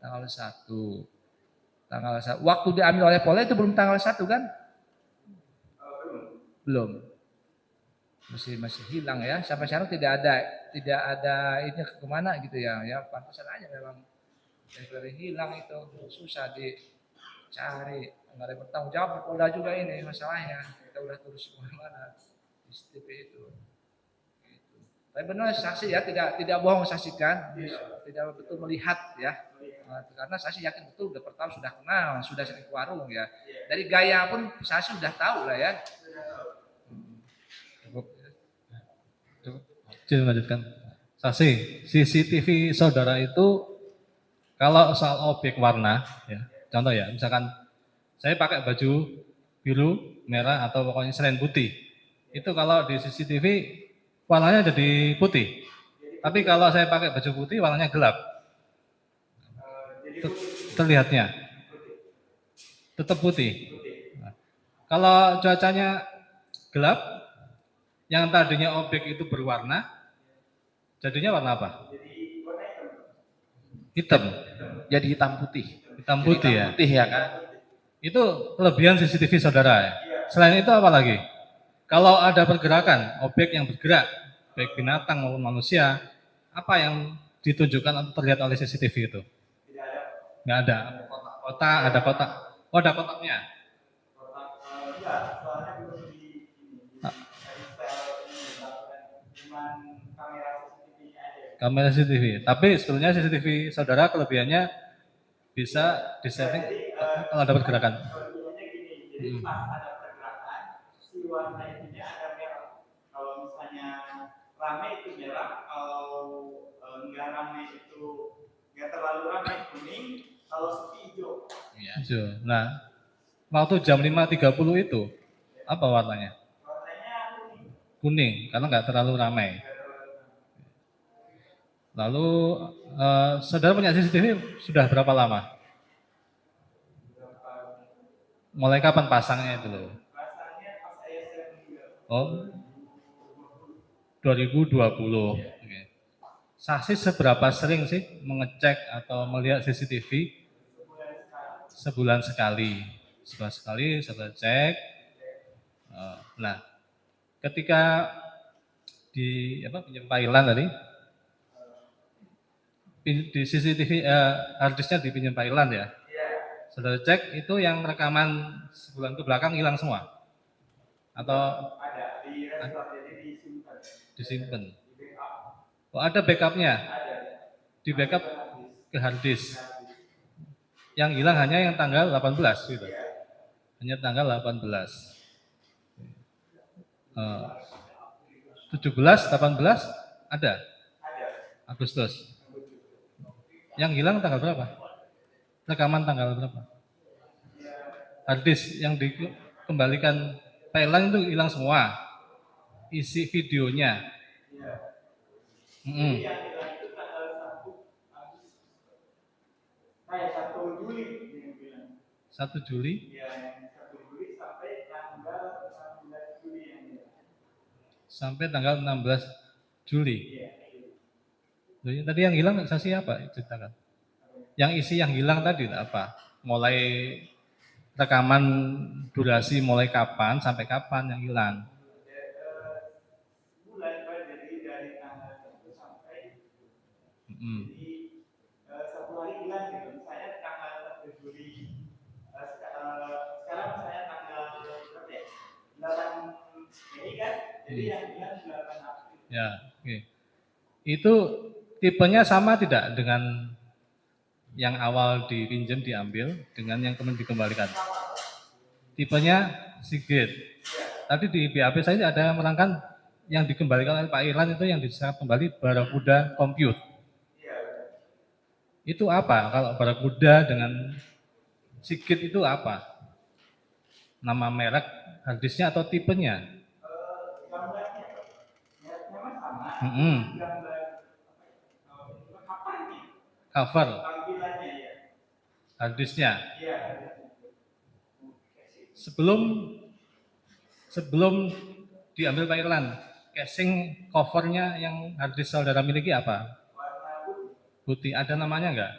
Tanggal 1. Tanggal 1. Waktu diambil oleh Polda itu belum tanggal 1 kan? Belum. Masih hilang ya. Sampai sekarang tidak ada ini kemana gitu ya. Ya pantasan aja memang dari hilang itu susah dicari. Enggak ada bertanggung jawab di Polda juga ini masalahnya. Kita udah terus kemana di CCTV itu. Gitu. Tapi benar saksi ya tidak bohong saksikan, tidak betul melihat ya. Karena saksi yakin betul udah pertama sudah kenal, sudah sering ke warung ya. Dari gaya pun saksi sudah tahu lah ya. Jadi lanjutkan. Saksi, CCTV saudara itu kalau soal objek warna, ya, contoh ya, misalkan saya pakai baju biru, merah atau pokoknya selain putih, itu kalau di CCTV warnanya jadi putih. Tapi kalau saya pakai baju putih warnanya gelap, terlihatnya tetap putih. Nah, kalau cuacanya gelap, yang tadinya objek itu berwarna, jadinya warna apa? Hitam. Jadi hitam putih. Hitam putih ya. Putih ya kan. Itu kelebihan CCTV saudara ya. Selain itu apa lagi? Kalau ada pergerakan, objek yang bergerak, baik binatang maupun manusia, apa yang ditunjukkan atau terlihat oleh CCTV itu? Tidak ada. Nggak ada. Kotak, ada kotak. Oh, ada kotaknya. Iya, soalnya belum di install ini, cuman kamera CCTV-nya aja. Kamera CCTV. Tapi sebetulnya CCTV saudara kelebihannya bisa disetting kalau ada pergerakan. Kelebihannya gini, jadi pas ada pergerakan, si warna itunya ada merah. Kalau misalnya rame itu merah, kalau nggak rame itu nggak terlalu rame kuning, kalau sepi hijau. Hijau. Nah, waktu jam 5.30 itu apa warnanya? Warnanya kuning. Kuning, karena nggak terlalu ramai. Lalu saudara punya CCTV sudah berapa lama? Mulai kapan pasangnya itu loh? Pasangnya pas saya meninggal. Oh, 2020. Oke. Saksi seberapa sering sih mengecek atau melihat CCTV? Sebulan sekali. Sebulan sekali saudara cek. Nah, ketika di penyampaian tadi, di CCTV harddisknya di pinjam Pak Irlan ya. Saudara cek itu yang rekaman sebulan ke belakang hilang semua? Atau ada di restore, jadi disimpan. Disimpan. Di backup. Oh, ada backupnya? Ada. Di backup ke harddisk. Yang hilang hanya yang tanggal 18 gitu. Hanya tanggal 18. 17, 18 ada? Agustus. Yang hilang tanggal berapa? Rekaman tanggal berapa? Harddisk yang dikembalikan Thailand itu hilang semua. Isi videonya. Yang hilang itu tanggal 1 Juli. 1 Juli? Iya, 1 Juli sampai tanggal 16 Juli yang hilang. Sampai tanggal 16 Juli. Iya. Tadi yang hilang saksi apa? Ceritakan. Yang isi yang hilang tadi apa? Mulai rekaman durasi mulai kapan sampai kapan yang hilang? Bulan jadi dari tanggal 1 sampai jadi 1 hari hilang gitu. Saya tanggal 1 Juli. Sekarang saya tanggal berapa ya? 8 Mei kan? Jadi yang hilang 8 April. Ya, oke. Itu tipenya sama tidak dengan yang awal dipinjam diambil dengan yang kemudian dikembalikan? Tipenya Sigit. Tadi di BAP saya ada yang menerangkan yang dikembalikan oleh Pak Irlan itu yang diserap kembali Barakuda Compute. Itu apa? Kalau Barakuda dengan Sigit itu apa? Nama merek harddisknya atau tipenya? Gambarnya memang sama. Gambar kapannya? Cover. Tampilannya ya. Harddisknya. Iya. Sebelum diambil Pak Irlan, casing covernya yang harddisk saudara miliki apa? Warna Putih. Ada namanya enggak?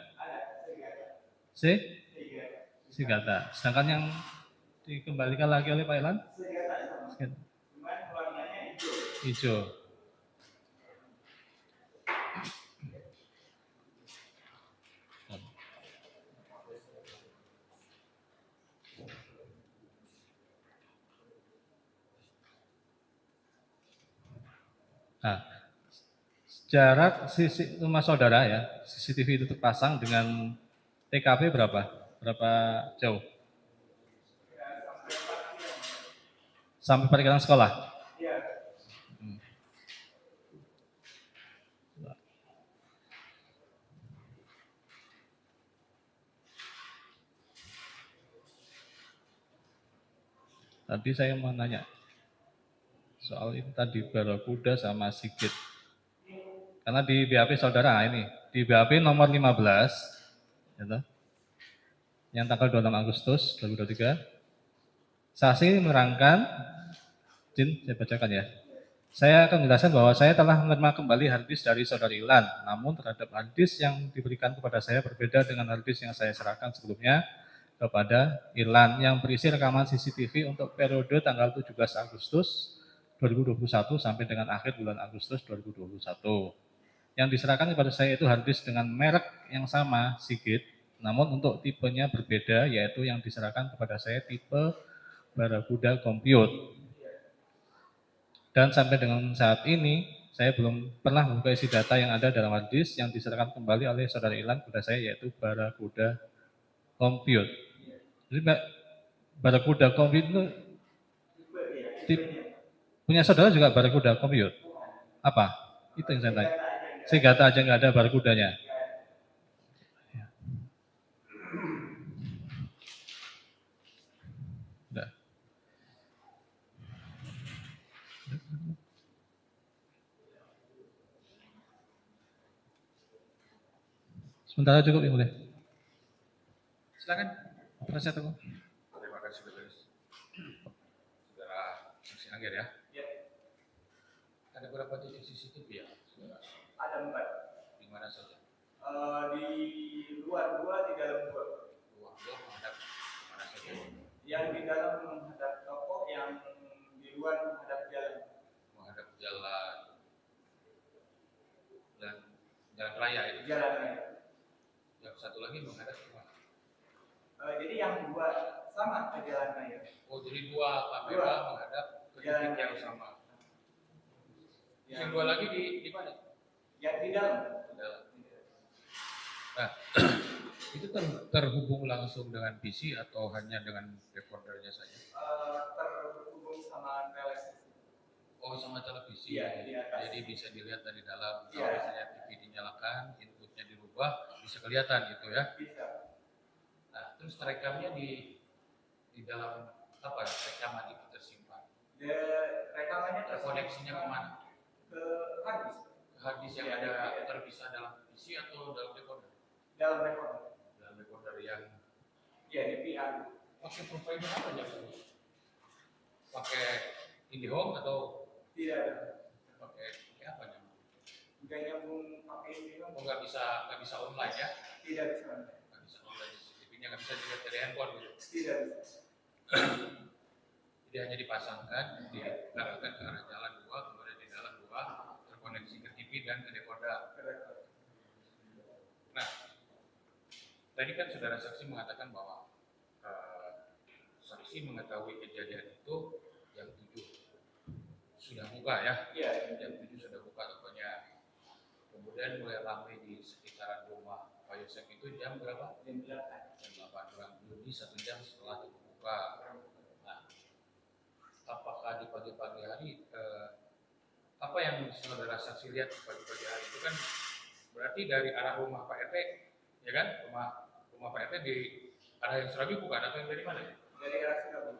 ada. Sigata. Sedangkan yang dikembalikan lagi oleh Pak Irlan? Sigata. Cuman warnanya hijau. Hijau. Nah, jarak rumah saudara ya, CCTV itu terpasang dengan TKP berapa? Berapa jauh? Sampai parkiran sekolah? Iya. Tadi saya mau nanya soal itu tadi Barakuda sama Sigit. Karena di BAP saudara ini, di BAP nomor 15, gitu, yang tanggal 26 Agustus 2023, saksi menerangkan, saya bacakan ya. Saya akan menjelaskan bahwa saya telah menerima kembali harddisk dari saudara Irlan, namun terhadap harddisk yang diberikan kepada saya berbeda dengan harddisk yang saya serahkan sebelumnya kepada Irlan yang berisi rekaman CCTV untuk periode tanggal 17 Agustus 2021 sampai dengan akhir bulan Agustus 2021. Yang diserahkan kepada saya itu hard disk dengan merek yang sama, Seagate, namun untuk tipenya berbeda, yaitu yang diserahkan kepada saya tipe Barakuda Compute. Dan sampai dengan saat ini, saya belum pernah membuka isi data yang ada dalam hard disk yang diserahkan kembali oleh saudara Ilan kepada saya, yaitu Barakuda Compute. Jadi Barakuda Compute itu punya saudara juga Barakuda Compute? Apa? Itu yang saya tanya. Senjata aja nggak ada Barakudanya. Udah. Sementara cukup yang boleh. Silakan, penasihat hukum. Terima kasih saudara saksi Angger ya. Ada berapa titik CCTV ya? Ada 4. Di mana saja? Di luar 2, di dalam 2. Luar menghadap mana saja? Yang di dalam menghadap toko, yang di luar menghadap jalan. Menghadap jalan dan jalan raya itu. Jalan raya. Yang satu lagi menghadap ke mana? Jadi yang 2 sama ke jalan raya. Oh, jadi 2 kamera menghadap ke titik yang sama. Yang 2 lagi di mana? Yang di dalam. Di dalam. Nah, itu terhubung langsung dengan PC atau hanya dengan decodernya saja? Terhubung sama televisi. Oh, sama televisi. Iya, di atas. Jadi bisa dilihat dari dalam. Iya. Kalau misalnya TV dinyalakan, inputnya dirubah, bisa kelihatan gitu ya. Bisa. Nah, terus rekamnya di dalam apa? Rekaman itu tersimpan. Rekamannya Terkoneksinya kemana? ke hard disk. Hard disk yang Iya, ada iya. terpisah dalam PC atau dalam decoder? Dalam recorder. Dalam decoder yang Iya, DVR. pakai provider apa ya? Pakai IndiHome atau Tidak ada. pakai apa namanya? Nggak nyambung pakai ini. Oh, nggak bisa online ya? Tidak bisa. Nggak bisa online, CCTV-nya nggak bisa dilihat dari handphone gitu. Tidak bisa. Jadi hanya dipasangkan, diarahkan ke arah jalan 2, kemudian di dalam 2 terkoneksi ke TV dan ke decoder. Nah, tadi kan saudara saksi mengatakan bahwa saksi mengetahui kejadian itu yang 7 sudah buka ya? Iya. Yang 7 sudah buka tokonya. Kemudian mulai ramai di sekitaran rumah Pak Yosef itu jam berapa? Jam 8. Jam 8, kurang lebih 1 jam setelah itu buka. Nah, apakah di pagi-pagi hari apa yang saudara saksi lihat di pagi-pagi hari itu kan berarti dari arah rumah Pak RT, ya kan? Rumah Pak RT di arah yang Serabi bukan atau yang dari mana? Dari arah Serabi.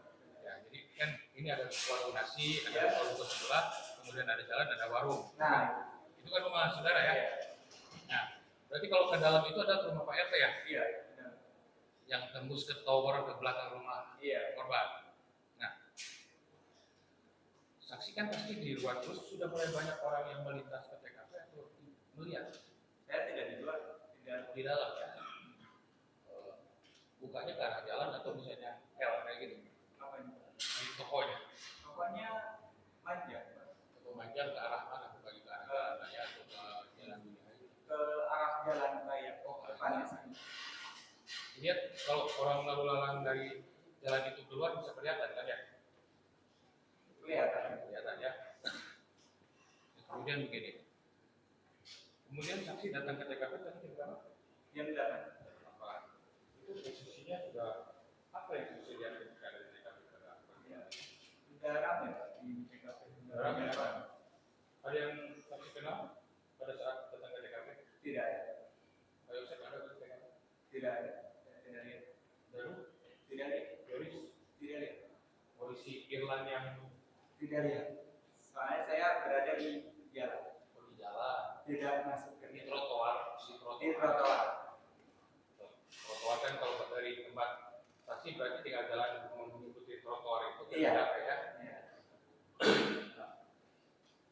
Ya, jadi kan ini ada warung nasi, ada warung sebelah, kemudian ada jalan, ada warung. Nah, Itu kan rumah saudara ya? Nah, berarti kalau ke dalam itu ada rumah Pak RT ya? iya. Yang tembus ke tower ke belakang rumah korban. Nah, saksi kan pasti di luar terus sudah mulai banyak orang yang melintas ke TKP atau melihat? Saya tidak di luar, tidak Di dalam ya? Bukanya ke arah jalan atau misalnya L kayak gitu? apa ini? Di tokonya? Pokoknya manja Atau manjang ke arah mana? Bagi ke arah jalan raya atau ke jalan dunia? ke arah jalan raya. Oh, Depannya sana. lihat kalau orang lalu lalang dari jalan itu keluar bisa kelihatan kan ya? Kelihatan ya. Kemudian begini. Kemudian saksi datang ke TKP tadi jam berapa? Jam 8. Itu posisinya sudah apa yang saksi lihat ketika dari TKP ke Sudah ramai di TKP. ramai apa? Ada yang saksi kenal pada saat datang ke TKP? Tidak ada. Pak Yosef ada ke TKP? Tidak ada. Tidak lihat. Baru? Tidak lihat. Yoris? Tidak lihat. Polisi Irlan yang Tidak lihat. Soalnya saya berada di jalan. di jalan, Tidak masuk ke di trotoar, di trotoar. Trotoar kan kalau dari tempat saksi berarti tinggal jalan mengikuti trotoar itu Iya. ya. Iya.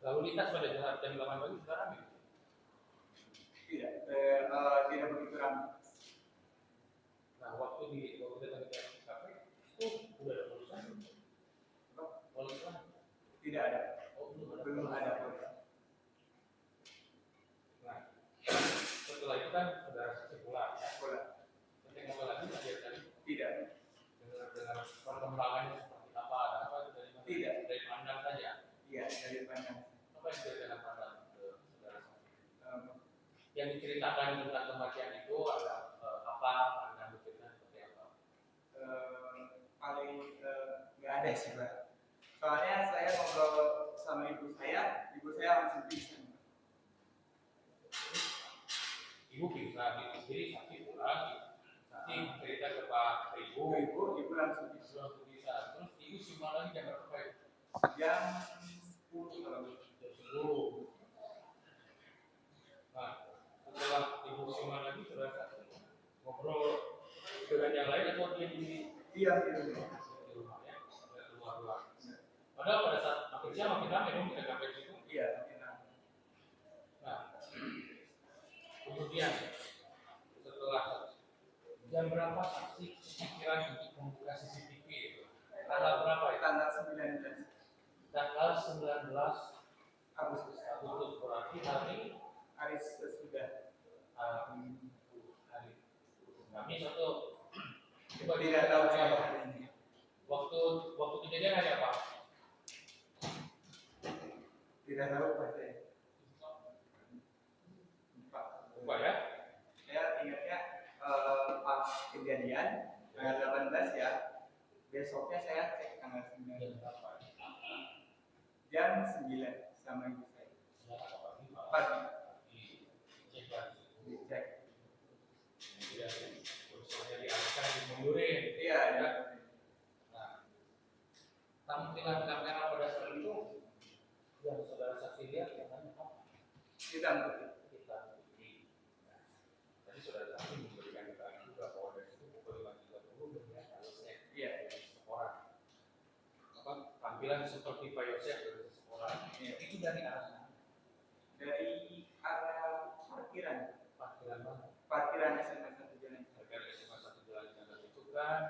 Lalu lintas pada jam 8 pagi sudah ramai. Tidak. Tidak begitu ramai. Nah, waktu datang ke TKP itu udah ada polisi. Tidak ada. Belum ada polisi. Nah, setelah itu kan saudara saksi pulang. Pulang. Ketika ngobrol lagi tadi Tidak. dengan perkembangannya seperti apa, ada apa itu dari mana? Tidak. Dari pandang saja. Iya, dari pandang. Apa yang dari dalam pandang saudara saksi? Em, Yang diceritakan tentang kematian itu ada apa, pandang bercerita seperti apa? Paling nggak ada sih Pak. Soalnya saya ngobrol sama ibu saya langsung pingsan. Ibu bisa sendiri saksi pulang, saksi cerita ke Pak Ibu, Ibu langsung pingsan. langsung bisa. Terus ibu simak lagi jam berapa itu? Jam 10 kalau Jam 10. Nah, setelah ibu simak lagi sudah saksi ngobrol dengan yang lain atau dia di iya di rumah. rumah ya, sampai keluar. Padahal pada saat makin siang makin ramai dong kita sampai situ. Iya, enak. Nah, kemudian setelah jam berapa saksi pikiran untuk membuka CCTV itu? Tanggal berapa itu? Tanggal 19 Tanggal 19 Agustus. Agustus berarti hari sudah. hari kami satu coba Tidak tahu saya hari ini. waktu kejadian hari apa? Tidak tahu Pak saya. Lupa ya? Saya ingatnya pas kejadian tanggal 18 ya. Besoknya saya cek tanggal 9. Jam 9 sama ibu saya. Pagi dicek. Iya, ada. Nah, tampilan kamera pada saat itu yang saudara saksi lihat katanya apa? Hitam putih. Hitam putih. Nah, tadi saudara saksi memberikan keterangan juga bahwa dari situ pukul 5.30 melihat Pak Yosef. Iya. Seseorang. Apa tampilan seperti Pak Yosef dari seseorang. Iya. Itu dari arah mana? Dari arah parkiran. Parkiran mana? Parkiran SMA 1 Jalan. Parkiran SMA 1 Jalan Canggal itu kan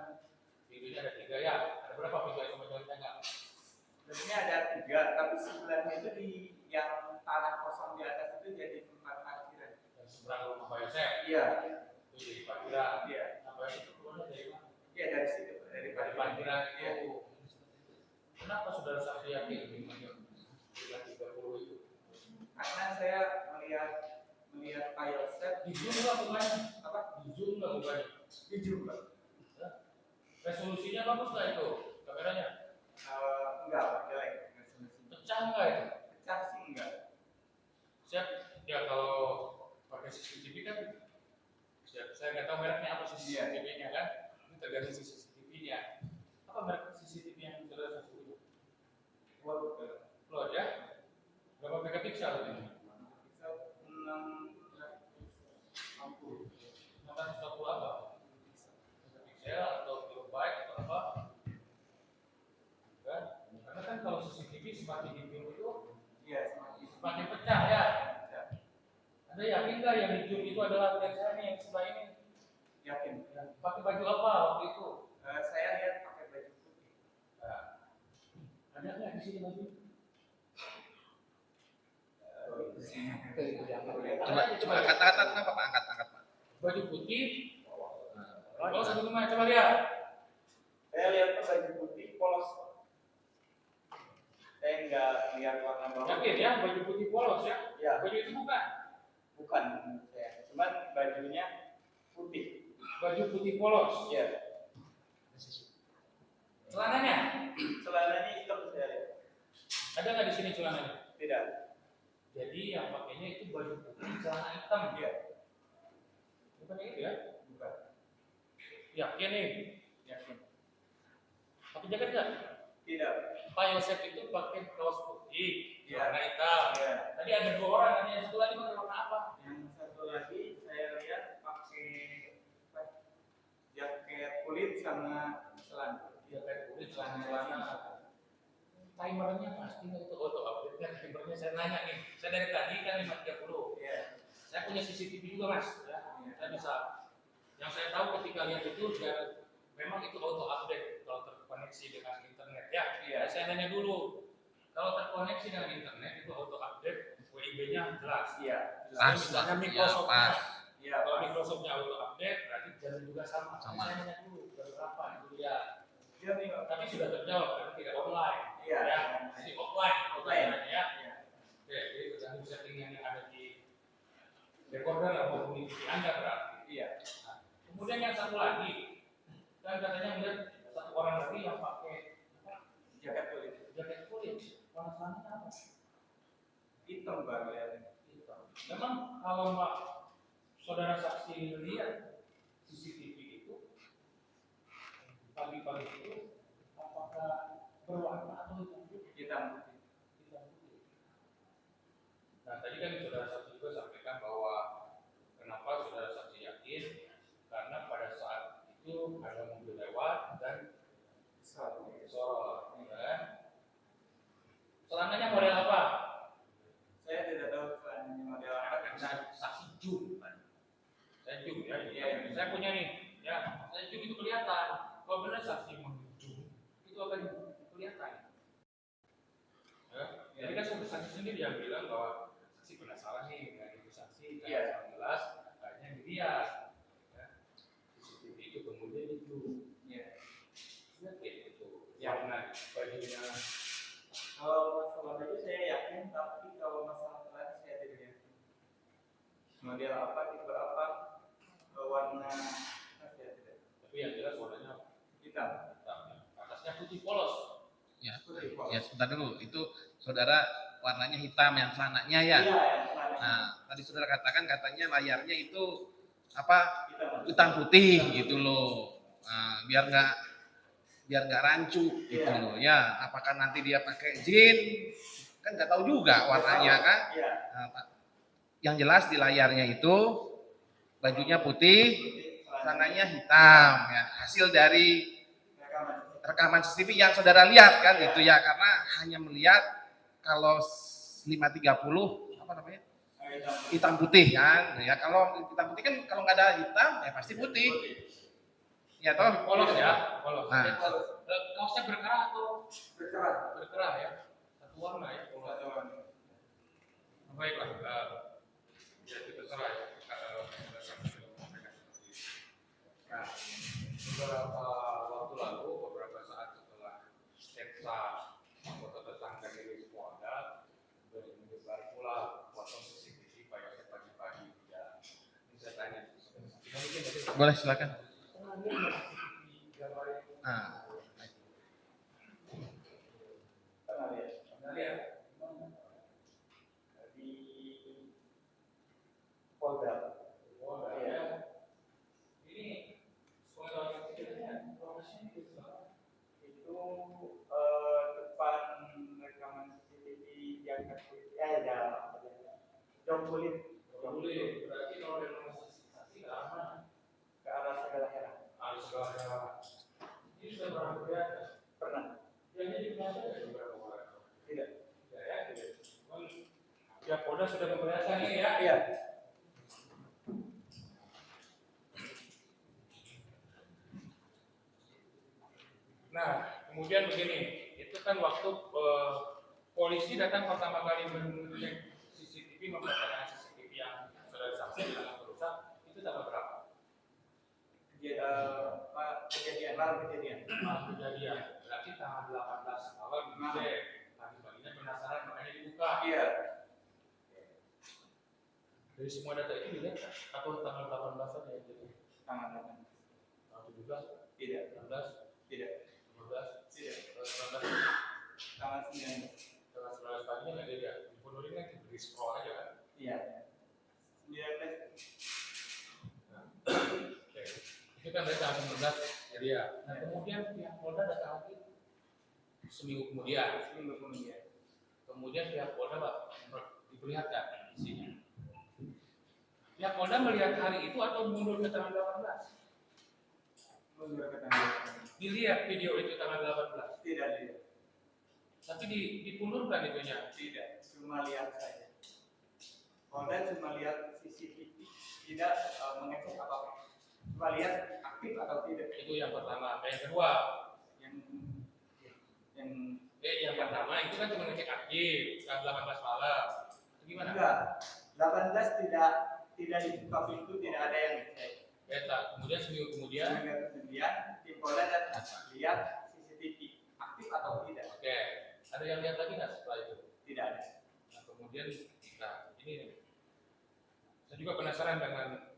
pintunya ada 3 ya. Ada berapa pintu SMA Jalan Canggal? Sebenarnya ada 3, tapi sebelahnya itu di yang tanah kosong di atas itu jadi tempat parkiran. Yang seberang rumah Pak Yosef. Iya. Itu jadi parkiran. Iya. Nah, Pak Yosef itu keluarnya dari mana? Iya dari situ, dari Dari parkiran Iya. itu. Kenapa saudara saksi yakin dengan 30 itu? Karena saya melihat Pak Yosef Di zoom nggak bukannya? apa? Di zoom nggak bukannya? Di Jumba. Resolusinya bagus nggak itu kameranya? Enggak, jelek resolusinya. Pecah nggak itu? Pecah sih enggak. Siap. Ya kalau pakai CCTV kan, saya nggak tahu mereknya apa CCTV-nya kan? Ini tergantung CCTV-nya. Apa merek CCTV yang saudara saksi itu? Flood ya? Berapa megapiksel ini? Bisa 660. 660 apa? Megapiksel atau kilobyte atau apa? Kan? Karena kan kalau CCTV semakin di film itu Iya, semakin pecah ya. Anda yakin nggak yang di zoom itu adalah klien saya nih yang sebelah ini? yakin. Pakai baju apa waktu itu? Saya lihat pakai baju putih. Nah, ada nggak di sini baju? Coba angkat kenapa Pak? Angkat Pak. Baju putih. Oh sebelumnya coba lihat. Saya lihat baju putih polos. Saya nggak lihat warna bawah. Yakin ya baju putih polos ya? Ya, Baju itu bukan. bukan menurut saya. Cuman bajunya putih. Baju putih polos. Iya. Celananya? Celananya hitam saya lihat. Ada nggak di sini celananya? Tidak. Jadi yang pakainya itu baju putih, celana hitam. Iya. Bukan itu ya? Bukan. Yakin nih? Yakin. Pakai jaket nggak? Tidak. Pak Yosef itu pakai kaos putih, Iya. celana hitam. Iya. Tadi ada 2 orang, nanti yang satu lagi pakai warna apa? Yang satu lagi saya lihat pakai apa? Jaket kulit sama celana. Jaket kulit, celana. Timernya pasti nggak itu auto update kan? Timernya saya nanya nih, saya dari tadi kan 5.30. Iya. Saya punya CCTV juga mas, ya. Saya bisa. Yang saya tahu ketika lihat itu, memang itu auto update kalau terkoneksi dengan internet ya. Iya. Saya nanya dulu, Kalau terkoneksi dengan internet itu auto update, WIB-nya jelas. Iya. Pas Misalnya lah, ya, Microsoft-nya. pas. Iya. Kalau Microsoft-nya auto update, berarti jalan juga sama. Sama. Saya nanya dulu, berapa itu dia. Iya nih, Pak. Tapi sudah terjawab, berarti tidak online. Iya. Ya, masih offline. Offline. Ya. Iya. Oke, jadi tergantung setting yang ada di decoder atau di TV Anda berarti. Iya. Nah, kemudian yang satu lagi, kan katanya melihat satu orang lagi yang pakai Jaket kulit. jaket kulit. Warna celananya apa? Hitam Pak kelihatan. Hitam. Memang kalau Mbak saudara saksi lihat CCTV itu pagi-pagi itu apakah berwarna atau hitam putih? Hitam putih. Hitam putih. Nah tadi kan saudara saksi juga sampaikan bahwa kenapa saudara saksi yakin karena pada saat itu ada mobil lewat dan sorot, kan? Celananya model apa? Saya tidak tahu celananya model apa. Saya saksi jum, kan? Saya jum ya. Iya. Saya punya nih, ya. Saya jum itu kelihatan. Kalau benar saksi menjum, itu akan kelihatan. Ya. Jadi kan saksi sendiri yang bilang bahwa saksi penasaran nih dengan itu saksi, Iya. kan jelas, kayaknya dilihat. Ya. CCTV itu kemudian itu, Iya. lihat itu, Ya. warna bajunya. Kalau masalah baju saya yakin, tapi kalau masalah celana saya tidak yakin. Model apa, tipe apa, warna saya tidak. Tapi yang jelas warnanya Hitam. hitam, ya. Atasnya putih polos. Ya, Putih kok. ya sebentar dulu. Itu saudara warnanya hitam yang celananya ya. Iya, yang celana. Nah, tadi saudara katakan katanya layarnya itu apa Hitam. hitam putih gitu loh. Nah, biar nggak rancu gitu Iya. loh. Ya, apakah nanti dia pakai jean? Kan nggak tahu juga warnanya kan. Iya. Nah, yang jelas di layarnya itu bajunya putih, Putih, celananya hitam. Ya, hasil dari rekaman. rekaman CCTV yang saudara lihat kan itu ya, karena hanya melihat kalau 530 apa namanya hitam putih kan ya. Kalau hitam putih kan kalau nggak ada hitam ya pasti putih ya toh. Polos ya, polos. Nah. Kaosnya berkerah atau Berkerah. berkerah ya? Satu warna ya, polos. Satu warna. Baiklah, ya kita terserah ya. Nah, beberapa waktu lalu, beberapa saat setelah sketsa anggota tersangka dari Polda menyebar pula potong CCTV pada pagi-pagi ya. Ini saya tanya. Boleh silakan. Nah, Pernah lihat? Pernah lihat? Di Polda. Polda ya. Ini sekolah kecilnya lokasinya di mana? Itu depan rekaman CCTV yang jom kulit. Boleh, berarti kalau ada nomor saksi ke arah mana? Ke arah segala hera. Harus ke arah. Ini sudah pernah berada. Pernah? Yang jadi penasihat ada beberapa orang. Tidak. Tidak ya, tidak. Cuman, ya Polda sudah memperlihatkan ini ya. Iya. Nah, kemudian begini, itu kan waktu polisi datang pertama kali mengecek CCTV, mempertanyakan CCTV yang saudara saksi yang merusak, itu tanggal berapa? Kejadian lalu kejadian. Kejadian, berarti tanggal 18 awal dicek, pagi-paginya penasaran makanya dibuka. Iya. Dari semua data itu dilihat atau tanggal 18 saja yang jadi? Tangan tangan. Tanggal 17, Tidak. 16, Tidak. 15, Tidak. 19, Tangan 9. tanggal 19 paginya nggak dilihat. Dipenuhi kan di scroll aja kan? Iya. 19. Oke. Itu kan dari tanggal 19 jadi ya. Nah kemudian pihak Polda datang lagi seminggu kemudian. Seminggu kemudian. Kemudian pihak Polda diperlihatkan isinya. Pihak Polda melihat hari itu atau mundur ke tanggal 18? Mundur ke tanggal. Dilihat video itu tanggal 18. Tidak lihat. Tapi dipundurkan itunya. Tidak. Cuma lihat saja. Polda cuma lihat CCTV. Tidak mengecek apa-apa. Cuma lihat aktif atau tidak. Itu yang pertama. Yang kedua, Yang Yang pertama itu kan cuma ngecek akhir, jam 18 malam. Itu gimana? Enggak. 18 tidak dibuka pintu, tidak ada yang ngecek. Kemudian seminggu kemudian Tim Polda datang lihat CCTV aktif atau tidak. Oke. Ada yang lihat lagi nggak setelah itu? Tidak ada. Nah, kemudian, ini saya juga penasaran dengan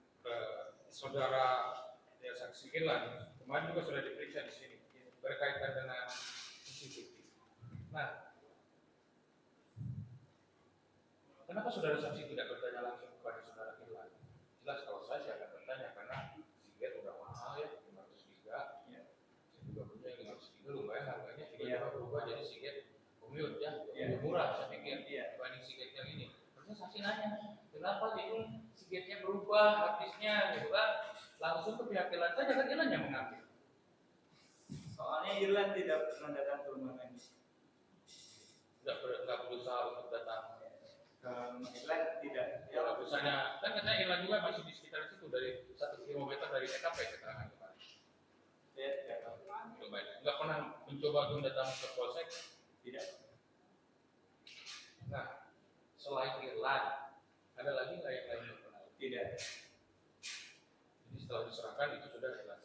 saudara ya, saksi Irlan. Kemarin juga sudah diperiksa di sini berkaitan dengan CCTV. Nah, kenapa saudara saksi tidak bertanya langsung kepada saudara Irlan? Jelas kalau saya akan bertanya karena Siget udah mahal ya, 500 giga. Saya juga punya 500 giga lumayan harganya tiba-tiba berubah jadi Siget commute ya, lebih murah saya pikir dibanding Siget yang ini. Terus saksi nanya, kenapa ini Sigetnya berubah artisnya gitu kan? Langsung ke pihak Irlan saja kan Irlan yang mengambil. Soalnya Irlan tidak pernah datang ke rumah kami. Nggak berusaha untuk datang. Irlan tidak. Ya, misalnya kan katanya Irlan juga masih di sekitar situ dari 1 kilometer dari TKP keterangan kemarin. Saya tidak tahu. Nggak pernah mencoba untuk datang ke polsek? Tidak. Nah, selain Irlan, ada lagi nggak yang lain yang pernah? Tidak. Jadi setelah diserahkan itu sudah jelas.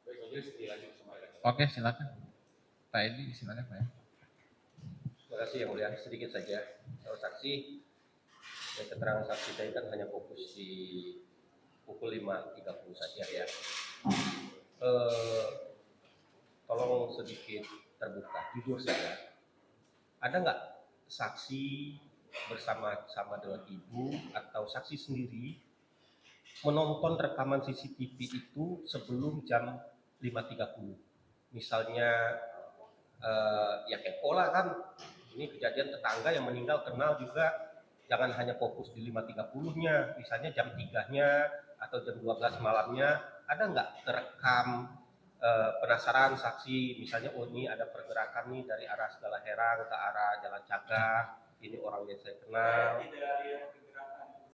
Baik, majelis dilanjut sama Irlan. Oke, silakan. Pak Edi, silakan Pak. Terima kasih yang mulia, sedikit saja. Kalau saksi, dan keterangan saksi tadi kan hanya fokus di pukul 5.30 saja ya. Tolong sedikit terbuka, jujur saja. Ada nggak saksi bersama-sama dengan ibu atau saksi sendiri menonton rekaman CCTV itu sebelum jam 5.30? Misalnya ya kayak pola kan, ini kejadian tetangga yang meninggal kenal juga, jangan hanya fokus di 5.30-nya, misalnya jam 3-nya atau jam 12 malamnya, ada nggak terekam penasaran saksi, misalnya oh ini ada pergerakan nih dari arah Segala Herang ke arah Jalan Cagak, ini orang yang saya kenal. Tidak lihat